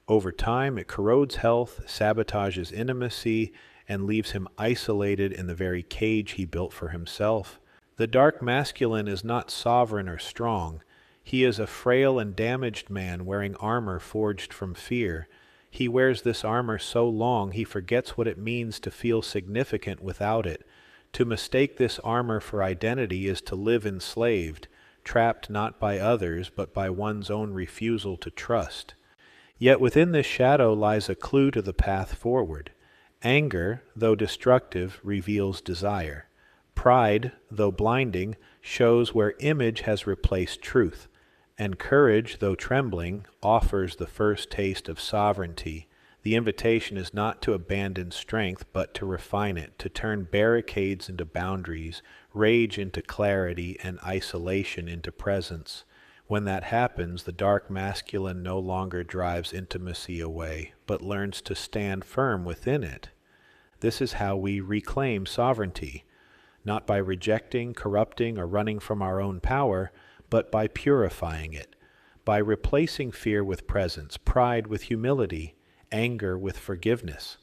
Over time, it corrodes health, sabotages intimacy, and leaves him isolated in the very cage he built for himself. The dark masculine is not sovereign or strong. He is a frail and damaged man wearing armor forged from fear. He wears this armor so long he forgets what it means to feel significant without it. To mistake this armor for identity is to live enslaved, trapped not by others but by one's own refusal to trust. Yet within this shadow lies a clue to the path forward. Anger, though destructive, reveals desire. Pride, though blinding, shows where image has replaced truth. And courage, though trembling, offers the first taste of sovereignty. The invitation is not to abandon strength, but to refine it, to turn barricades into boundaries, rage into clarity, and isolation into presence. When that happens, the dark masculine no longer drives intimacy away, but learns to stand firm within it. This is how we reclaim sovereignty, not by rejecting, corrupting, or running from our own power, but by purifying it, by replacing fear with presence, pride with humility, anger with forgiveness.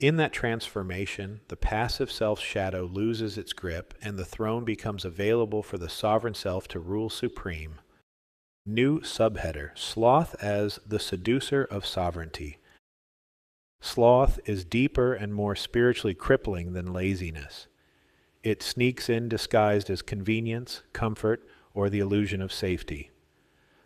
In that transformation, the passive self's shadow loses its grip, and the throne becomes available for the sovereign self to rule supreme. New subheader: Sloth as the seducer of sovereignty. Sloth is deeper and more spiritually crippling than laziness. It sneaks in disguised as convenience, comfort, or the illusion of safety.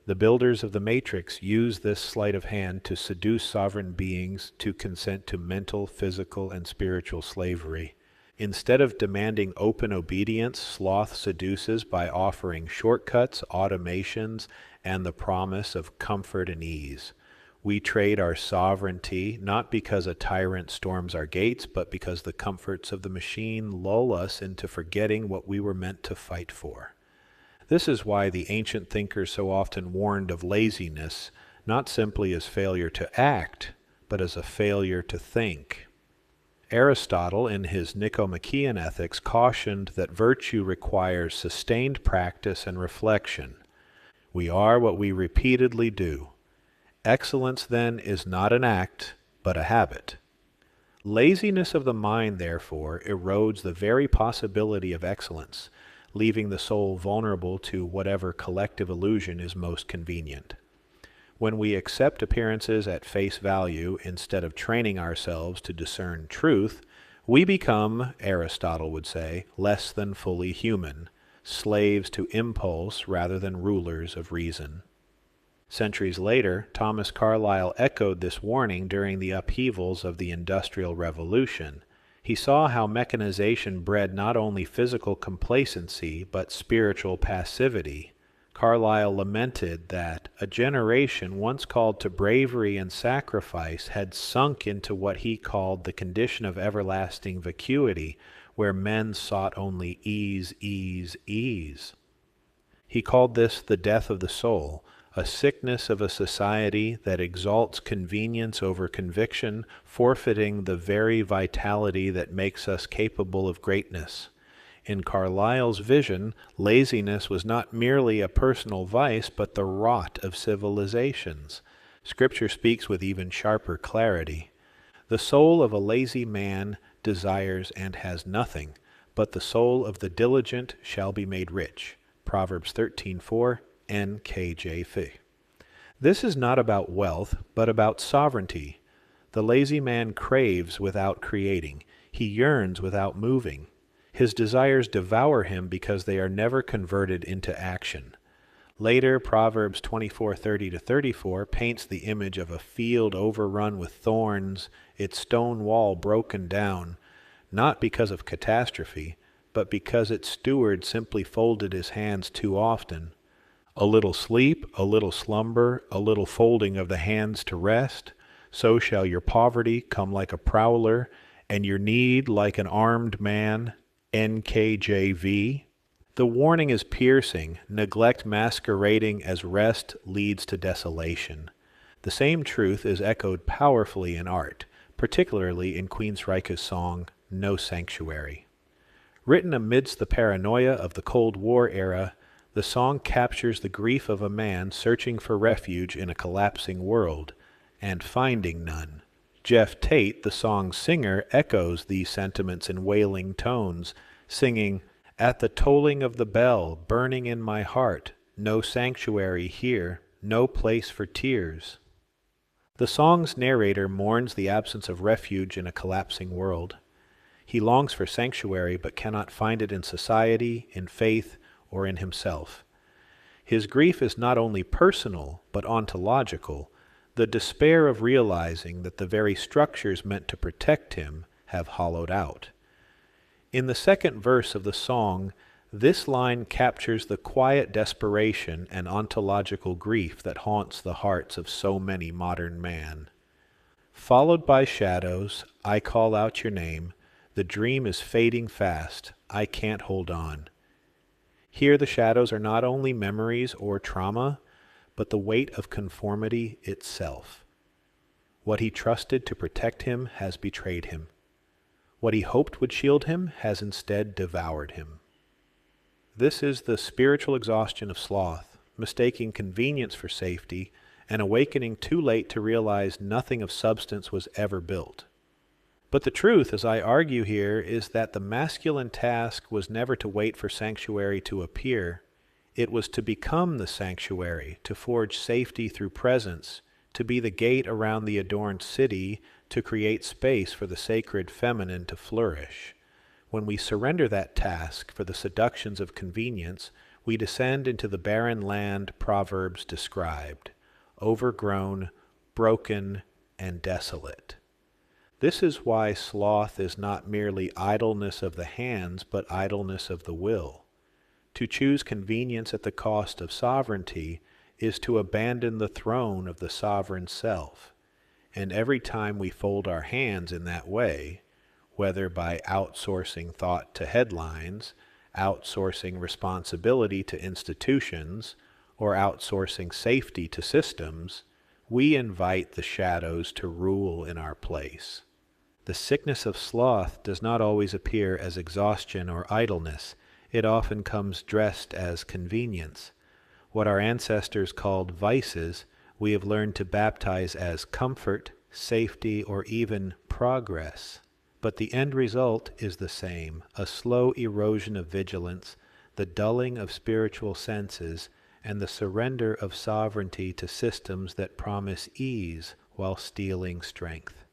The builders of the Matrix use this sleight of hand to seduce sovereign beings to consent to mental, physical, and spiritual slavery. Instead of demanding open obedience, sloth seduces by offering shortcuts, automations, and the promise of comfort and ease. We trade our sovereignty not because a tyrant storms our gates, but because the comforts of the machine lull us into forgetting what we were meant to fight for. This is why the ancient thinkers so often warned of laziness, not simply as failure to act, but as a failure to think. Aristotle, in his Nicomachean Ethics, cautioned that virtue requires sustained practice and reflection. We are what we repeatedly do. Excellence, then, is not an act, but a habit. Laziness of the mind, therefore, erodes the very possibility of excellence, leaving the soul vulnerable to whatever collective illusion is most convenient. When we accept appearances at face value instead of training ourselves to discern truth, we become, Aristotle would say, less than fully human, slaves to impulse rather than rulers of reason. Centuries later, Thomas Carlyle echoed this warning during the upheavals of the Industrial Revolution. He saw how mechanization bred not only physical complacency, but spiritual passivity. Carlyle lamented that a generation once called to bravery and sacrifice had sunk into what he called the condition of everlasting vacuity, where men sought only ease, ease, ease. He called this the death of the soul, a sickness of a society that exalts convenience over conviction, forfeiting the very vitality that makes us capable of greatness. In Carlyle's vision, laziness was not merely a personal vice, but the rot of civilizations. Scripture speaks with even sharper clarity. The soul of a lazy man desires and has nothing, but the soul of the diligent shall be made rich. Proverbs 13:4, NKJV. This is not about wealth, but about sovereignty. The lazy man craves without creating. He yearns without moving. His desires devour him because they are never converted into action. Later, Proverbs 24:30-34 paints the image of a field overrun with thorns, its stone wall broken down, not because of catastrophe, but because its steward simply folded his hands too often. A little sleep, a little slumber, a little folding of the hands to rest, so shall your poverty come like a prowler, and your need like an armed man. NKJV. The warning is piercing. Neglect masquerading as rest leads to desolation. The same truth is echoed powerfully in art, particularly in Queensryche's song, No Sanctuary. Written amidst the paranoia of the Cold War era, the song captures the grief of a man searching for refuge in a collapsing world, and finding none. Jeff Tate, the song's singer, echoes these sentiments in wailing tones, singing, "At the tolling of the bell, burning in my heart, no sanctuary here, no place for tears." The song's narrator mourns the absence of refuge in a collapsing world. He longs for sanctuary but cannot find it in society, in faith, or in himself. His grief is not only personal but ontological, the despair of realizing that the very structures meant to protect him have hollowed out. In the second verse of the song, this line captures the quiet desperation and ontological grief that haunts the hearts of so many modern man. Followed by shadows, I call out your name. The dream is fading fast. I can't hold on. Here the shadows are not only memories or trauma, but the weight of conformity itself. What he trusted to protect him has betrayed him. What he hoped would shield him has instead devoured him. This is the spiritual exhaustion of sloth, mistaking convenience for safety, and awakening too late to realize nothing of substance was ever built. But the truth, as I argue here, is that the masculine task was never to wait for sanctuary to appear. It was to become the sanctuary, to forge safety through presence, to be the gate around the adorned city, to create space for the sacred feminine to flourish. When we surrender that task for the seductions of convenience, we descend into the barren land Proverbs described, overgrown, broken, and desolate. This is why sloth is not merely idleness of the hands, but idleness of the will. To choose convenience at the cost of sovereignty is to abandon the throne of the sovereign self. And every time we fold our hands in that way, whether by outsourcing thought to headlines, outsourcing responsibility to institutions, or outsourcing safety to systems, we invite the shadows to rule in our place. The sickness of sloth does not always appear as exhaustion or idleness. It often comes dressed as convenience. What our ancestors called vices, we have learned to baptize as comfort, safety, or even progress. But the end result is the same, a slow erosion of vigilance, the dulling of spiritual senses, and the surrender of sovereignty to systems that promise ease while stealing strength.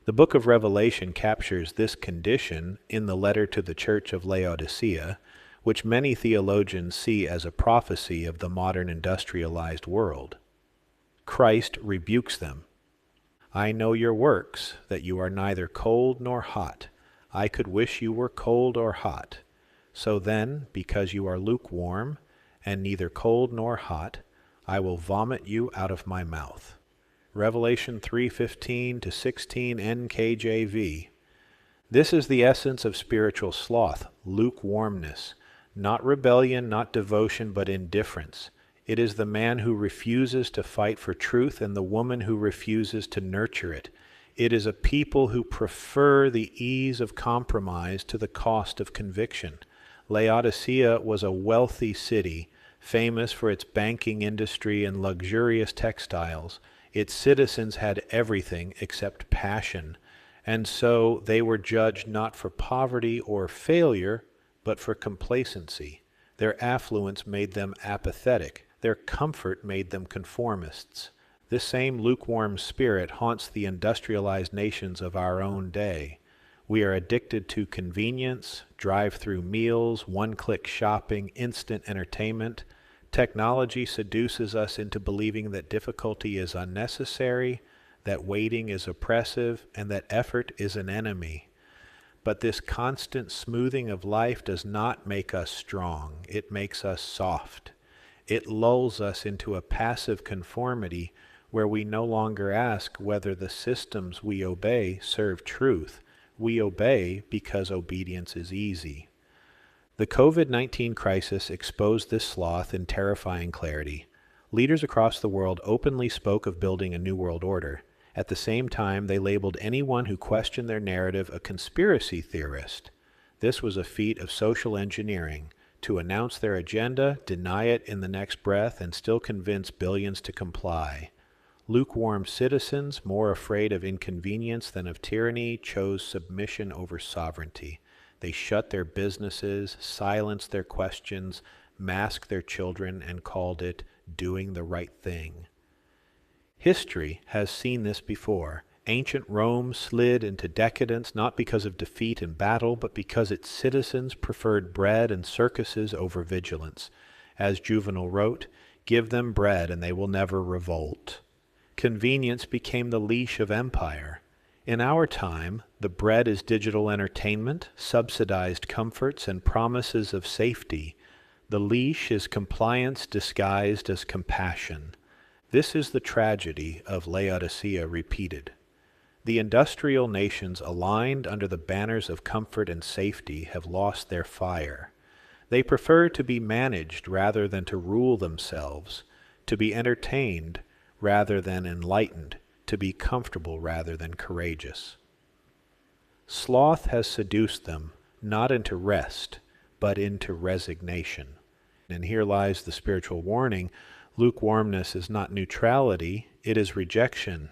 The book of Revelation captures this condition in the letter to the church of Laodicea, which many theologians see as a prophecy of the modern industrialized world. Christ rebukes them. I know your works, that you are neither cold nor hot. I could wish you were cold or hot. So then, because you are lukewarm, and neither cold nor hot, I will vomit you out of my mouth. Revelation 3:15-16 NKJV. This is the essence of spiritual sloth, lukewarmness, not rebellion, not devotion, but indifference. It is the man who refuses to fight for truth and the woman who refuses to nurture it. It is a people who prefer the ease of compromise to the cost of conviction. Laodicea was a wealthy city, famous for its banking industry and luxurious textiles. Its citizens had everything except passion, and so they were judged not for poverty or failure, but for complacency. Their affluence made them apathetic. Their comfort made them conformists. This same lukewarm spirit haunts the industrialized nations of our own day. We are addicted to convenience, drive-through meals, one-click shopping, instant entertainment. Technology seduces us into believing that difficulty is unnecessary, that waiting is oppressive, and that effort is an enemy. But this constant smoothing of life does not make us strong. It makes us soft. It lulls us into a passive conformity where we no longer ask whether the systems we obey serve truth. We obey because obedience is easy. The COVID-19 crisis exposed this sloth in terrifying clarity. Leaders across the world openly spoke of building a new world order. At the same time, they labeled anyone who questioned their narrative a conspiracy theorist. This was a feat of social engineering, to announce their agenda, deny it in the next breath, and still convince billions to comply. Lukewarm citizens, more afraid of inconvenience than of tyranny, chose submission over sovereignty. They shut their businesses, silenced their questions, masked their children, and called it doing the right thing. History has seen this before. Ancient Rome slid into decadence not because of defeat in battle, but because its citizens preferred bread and circuses over vigilance. As Juvenal wrote, "Give them bread and they will never revolt." Convenience became the leash of empire. In our time, the bread is digital entertainment, subsidized comforts, and promises of safety. The leash is compliance disguised as compassion. This is the tragedy of Laodicea repeated. The industrial nations aligned under the banners of comfort and safety have lost their fire. They prefer to be managed rather than to rule themselves, to be entertained rather than enlightened, to be comfortable rather than courageous. Sloth has seduced them, not into rest, but into resignation. And here lies the spiritual warning. Lukewarmness is not neutrality, it is rejection.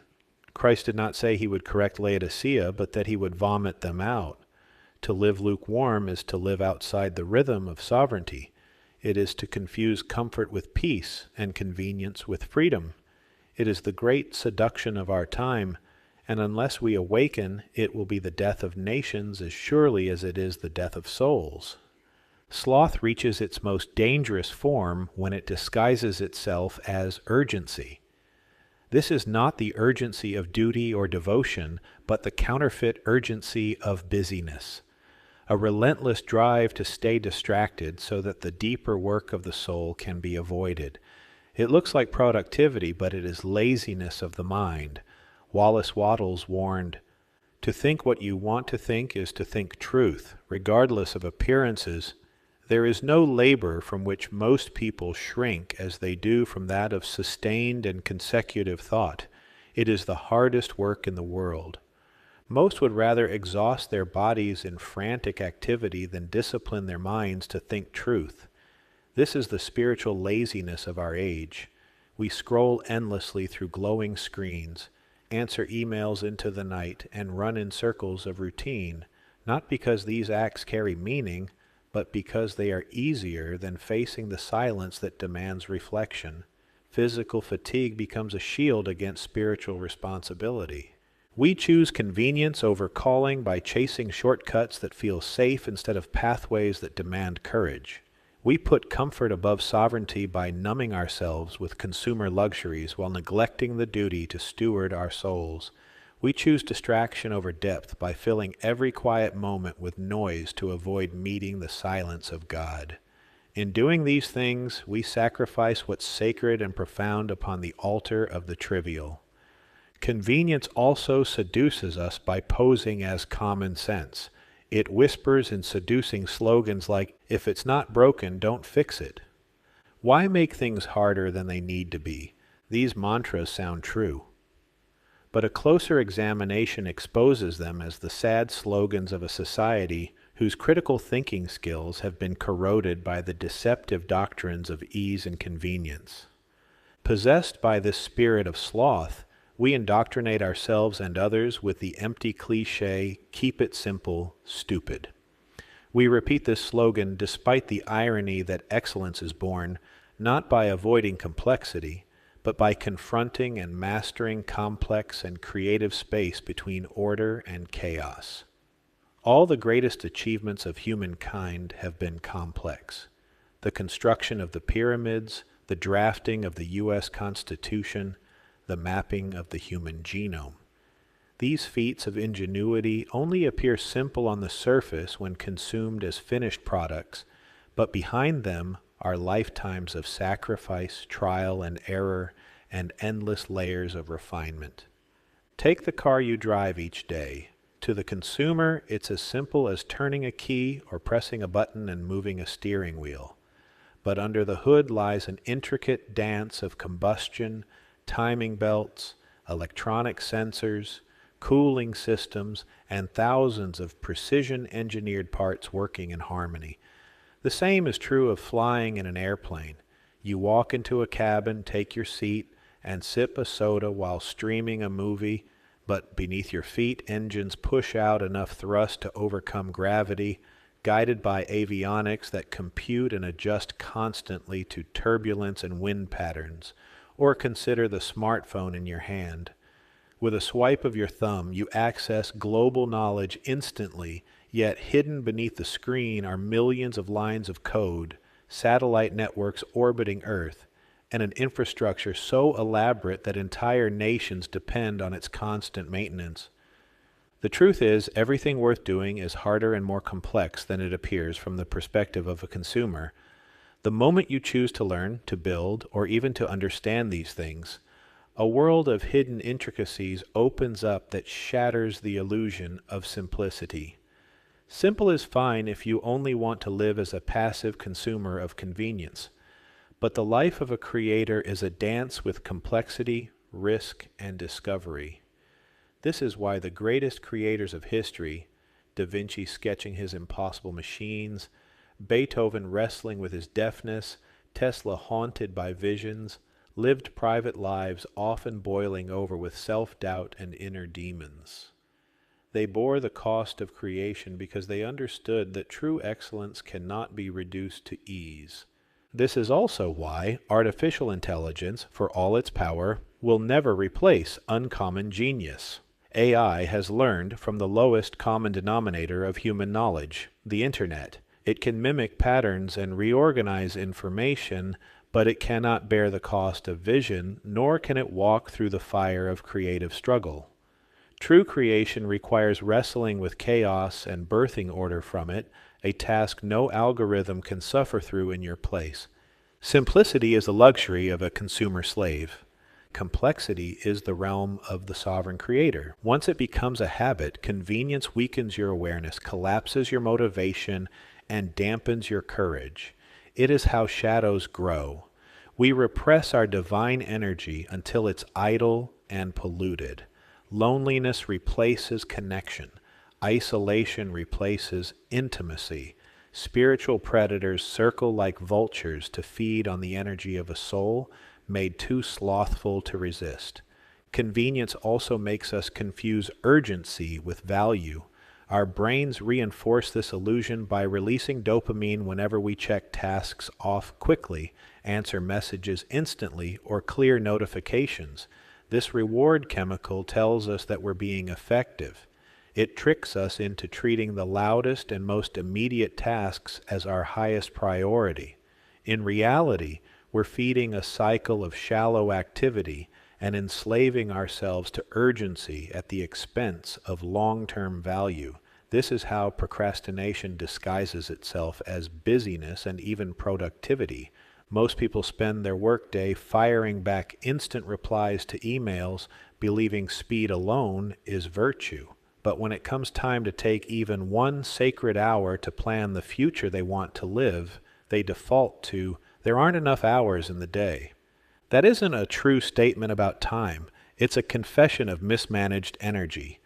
Christ did not say he would correct Laodicea, but that he would vomit them out. To live lukewarm is to live outside the rhythm of sovereignty. It is to confuse comfort with peace and convenience with freedom. It is the great seduction of our time, and unless we awaken, it will be the death of nations as surely as it is the death of souls. Sloth reaches its most dangerous form when it disguises itself as urgency. This is not the urgency of duty or devotion, but the counterfeit urgency of busyness. A relentless drive to stay distracted so that the deeper work of the soul can be avoided. It looks like productivity, but it is laziness of the mind. Wallace Wattles warned, "To think what you want to think is to think truth, regardless of appearances. There is no labor from which most people shrink as they do from that of sustained and consecutive thought. It is the hardest work in the world. Most would rather exhaust their bodies in frantic activity than discipline their minds to think truth. This is the spiritual laziness of our age. We scroll endlessly through glowing screens, answer emails into the night, and run in circles of routine, not because these acts carry meaning, but because they are easier than facing the silence that demands reflection. Physical fatigue becomes a shield against spiritual responsibility. We choose convenience over calling by chasing shortcuts that feel safe instead of pathways that demand courage. We put comfort above sovereignty by numbing ourselves with consumer luxuries while neglecting the duty to steward our souls. We choose distraction over depth by filling every quiet moment with noise to avoid meeting the silence of God. In doing these things, we sacrifice what's sacred and profound upon the altar of the trivial. Convenience also seduces us by posing as common sense. It whispers in seducing slogans like, "If it's not broken, don't fix it." Why make things harder than they need to be? These mantras sound true. But a closer examination exposes them as the sad slogans of a society whose critical thinking skills have been corroded by the deceptive doctrines of ease and convenience. Possessed by this spirit of sloth, we indoctrinate ourselves and others with the empty cliché, "Keep it simple, stupid." We repeat this slogan despite the irony that excellence is born not by avoiding complexity, but by confronting and mastering complex and creative space between order and chaos. All the greatest achievements of humankind have been complex. The construction of the pyramids, the drafting of the U.S. Constitution, the mapping of the human genome. These feats of ingenuity only appear simple on the surface when consumed as finished products, but behind them are lifetimes of sacrifice, trial and error, and endless layers of refinement. Take the car you drive each day. To the consumer, it's as simple as turning a key or pressing a button and moving a steering wheel. But under the hood lies an intricate dance of combustion, timing belts, electronic sensors, cooling systems, and thousands of precision-engineered parts working in harmony. The same is true of flying in an airplane. You walk into a cabin, take your seat, and sip a soda while streaming a movie, but beneath your feet, engines push out enough thrust to overcome gravity, guided by avionics that compute and adjust constantly to turbulence and wind patterns. Or consider the smartphone in your hand. With a swipe of your thumb, you access global knowledge instantly, yet hidden beneath the screen are millions of lines of code, satellite networks orbiting Earth, and an infrastructure so elaborate that entire nations depend on its constant maintenance. The truth is, everything worth doing is harder and more complex than it appears from the perspective of a consumer. The moment you choose to learn, to build, or even to understand these things, a world of hidden intricacies opens up that shatters the illusion of simplicity. Simple is fine if you only want to live as a passive consumer of convenience, but the life of a creator is a dance with complexity, risk, and discovery. This is why the greatest creators of history, Da Vinci sketching his impossible machines, Beethoven wrestling with his deafness, Tesla haunted by visions, lived private lives often boiling over with self-doubt and inner demons. They bore the cost of creation because they understood that true excellence cannot be reduced to ease. This is also why artificial intelligence, for all its power, will never replace uncommon genius. AI has learned from the lowest common denominator of human knowledge, the Internet. It can mimic patterns and reorganize information, but it cannot bear the cost of vision, nor can it walk through the fire of creative struggle. True creation requires wrestling with chaos and birthing order from it, a task no algorithm can suffer through in your place. Simplicity is the luxury of a consumer slave. Complexity is the realm of the sovereign creator. Once it becomes a habit, convenience weakens your awareness, collapses your motivation, and dampens your courage. It is how shadows grow. We repress our divine energy until it's idle and polluted. Loneliness replaces connection. Isolation replaces intimacy. Spiritual predators circle like vultures to feed on the energy of a soul made too slothful to resist. Convenience also makes us confuse urgency with value. Our brains reinforce this illusion by releasing dopamine whenever we check tasks off quickly, answer messages instantly, or clear notifications. This reward chemical tells us that we're being effective. It tricks us into treating the loudest and most immediate tasks as our highest priority. In reality, we're feeding a cycle of shallow activity and enslaving ourselves to urgency at the expense of long-term value. This is how procrastination disguises itself as busyness and even productivity. Most people spend their workday firing back instant replies to emails, believing speed alone is virtue. But when it comes time to take even one sacred hour to plan the future they want to live, they default to, "There aren't enough hours in the day." That isn't a true statement about time. It's a confession of mismanaged energy.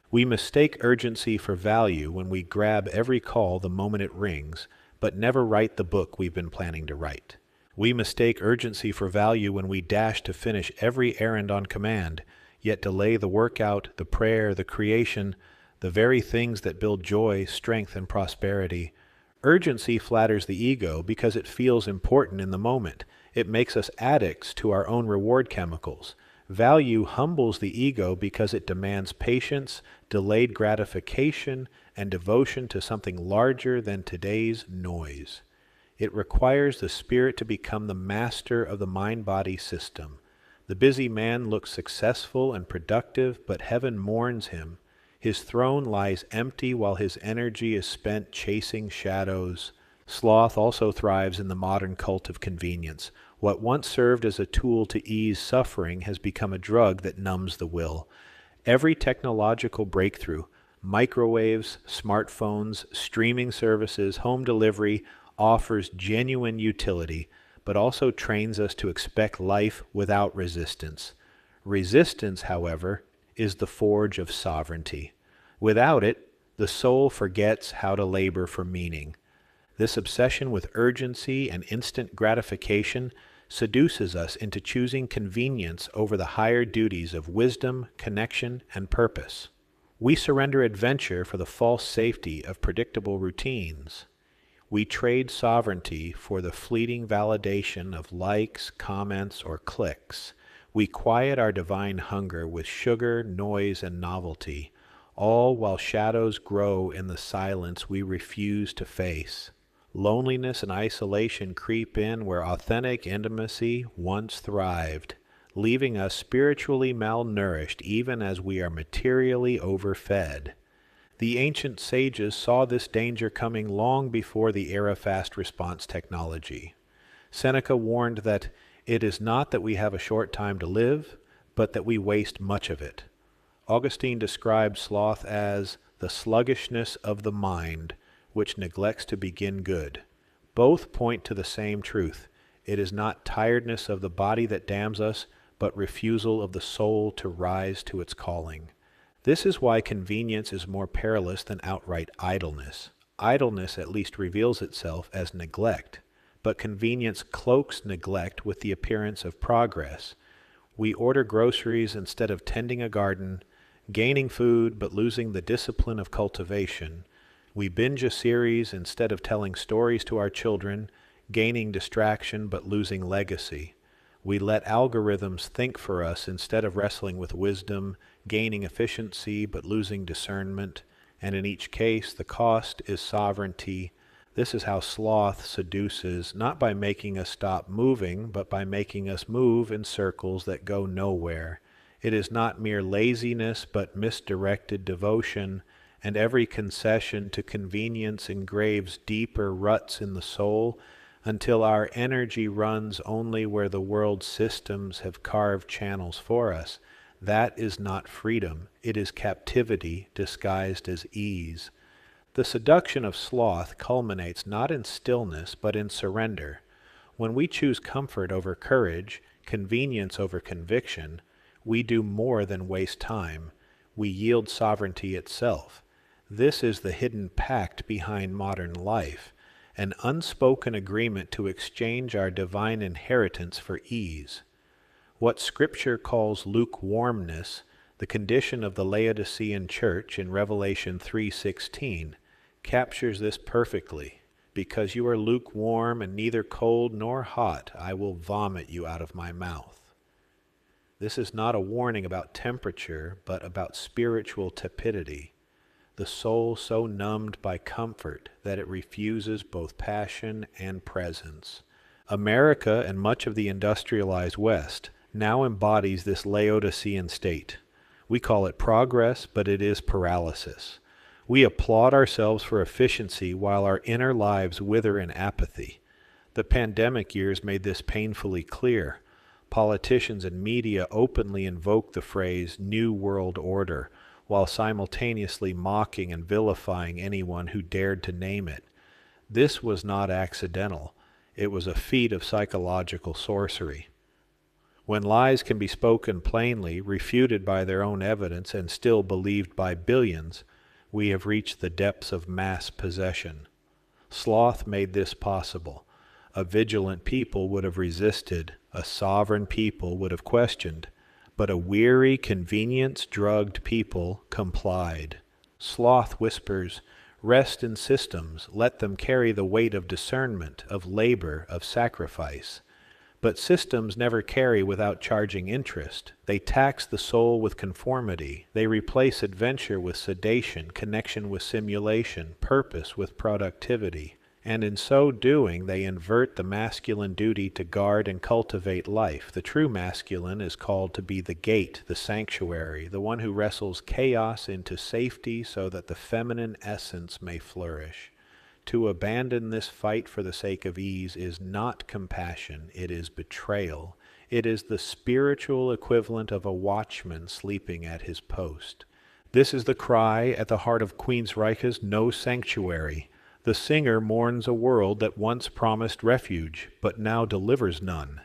We mistake urgency for value when we grab every call the moment it rings, but never write the book we've been planning to write. We mistake urgency for value when we dash to finish every errand on command, yet delay the workout, the prayer, the creation, the very things that build joy, strength, and prosperity. Urgency flatters the ego because it feels important in the moment. It makes us addicts to our own reward chemicals. Value humbles the ego because it demands patience, delayed gratification, and devotion to something larger than today's noise. It requires the spirit to become the master of the mind-body system. The busy man looks successful and productive, but heaven mourns him. His throne lies empty while his energy is spent chasing shadows. Sloth also thrives in the modern cult of convenience. What once served as a tool to ease suffering has become a drug that numbs the will. Every technological breakthrough, microwaves, smartphones, streaming services, home delivery, offers genuine utility, but also trains us to expect life without resistance. Resistance, however, is the forge of sovereignty. Without it, the soul forgets how to labor for meaning. This obsession with urgency and instant gratification seduces us into choosing convenience over the higher duties of wisdom, connection, and purpose. We surrender adventure for the false safety of predictable routines. We trade sovereignty for the fleeting validation of likes, comments, or clicks. We quiet our divine hunger with sugar, noise, and novelty, all while shadows grow in the silence we refuse to face. Loneliness and isolation creep in where authentic intimacy once thrived, leaving us spiritually malnourished even as we are materially overfed. The ancient sages saw this danger coming long before the era fast response technology. Seneca warned that it is not that we have a short time to live, but that we waste much of it. Augustine described sloth as the sluggishness of the mind, which neglects to begin good. Both point to the same truth. It is not tiredness of the body that damns us, but refusal of the soul to rise to its calling. This is why convenience is more perilous than outright idleness. Idleness at least reveals itself as neglect, but convenience cloaks neglect with the appearance of progress. We order groceries instead of tending a garden, gaining food but losing the discipline of cultivation. We binge a series instead of telling stories to our children, gaining distraction but losing legacy. We let algorithms think for us instead of wrestling with wisdom, gaining efficiency but losing discernment, and in each case the cost is sovereignty. This is how sloth seduces, not by making us stop moving, but by making us move in circles that go nowhere. It is not mere laziness, but misdirected devotion, and every concession to convenience engraves deeper ruts in the soul, until our energy runs only where the world's systems have carved channels for us. That is not freedom. It is captivity disguised as ease. The seduction of sloth culminates not in stillness, but in surrender. When we choose comfort over courage, convenience over conviction, we do more than waste time. We yield sovereignty itself. This is the hidden pact behind modern life, an unspoken agreement to exchange our divine inheritance for ease. What Scripture calls lukewarmness, the condition of the Laodicean church in Revelation 3:16, captures this perfectly. Because you are lukewarm and neither cold nor hot, I will vomit you out of my mouth. This is not a warning about temperature, but about spiritual tepidity. The soul so numbed by comfort that it refuses both passion and presence. America and much of the industrialized West now embodies this Laodicean state. We call it progress, but it is paralysis. We applaud ourselves for efficiency while our inner lives wither in apathy. The pandemic years made this painfully clear. Politicians and media openly invoke the phrase New World Order, while simultaneously mocking and vilifying anyone who dared to name it. This was not accidental. It was a feat of psychological sorcery. When lies can be spoken plainly, refuted by their own evidence, and still believed by billions, we have reached the depths of mass possession. Sloth made this possible. A vigilant people would have resisted, a sovereign people would have questioned, but a weary, convenience-drugged people complied. Sloth whispers, rest in systems, let them carry the weight of discernment, of labor, of sacrifice. But systems never carry without charging interest. They tax the soul with conformity. They replace adventure with sedation, connection with simulation, purpose with productivity. And in so doing, they invert the masculine duty to guard and cultivate life. The true masculine is called to be the gate, the sanctuary, the one who wrestles chaos into safety so that the feminine essence may flourish. To abandon this fight for the sake of ease is not compassion, it is betrayal. It is the spiritual equivalent of a watchman sleeping at his post. This is the cry at the heart of Queensryche's No Sanctuary. The singer mourns a world that once promised refuge, but now delivers none.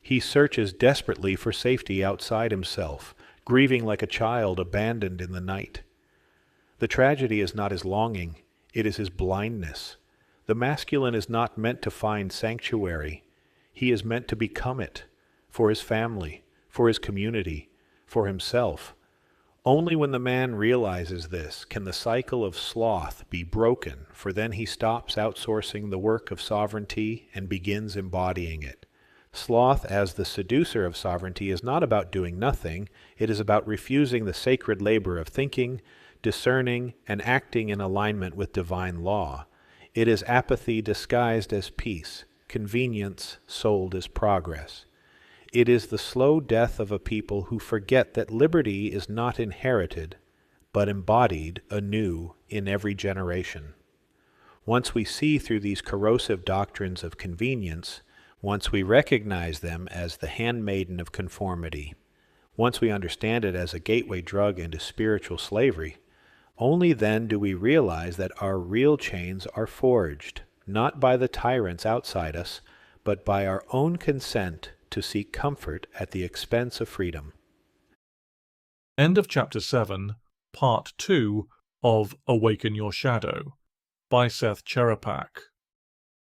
He searches desperately for safety outside himself, grieving like a child abandoned in the night. The tragedy is not his longing, it is his blindness. The masculine is not meant to find sanctuary. He is meant to become it, for his family, for his community, for himself. Only when the man realizes this can the cycle of sloth be broken, for then he stops outsourcing the work of sovereignty and begins embodying it. Sloth as the seducer of sovereignty is not about doing nothing, it is about refusing the sacred labor of thinking, discerning, and acting in alignment with divine law. It is apathy disguised as peace, convenience sold as progress. It is the slow death of a people who forget that liberty is not inherited, but embodied anew in every generation. Once we see through these corrosive doctrines of convenience, once we recognize them as the handmaiden of conformity, once we understand it as a gateway drug into spiritual slavery, only then do we realize that our real chains are forged, not by the tyrants outside us, but by our own consent to seek comfort at the expense of freedom. End of Chapter 7, Part 2 of Awaken Your Shadow by Seth Cherepak.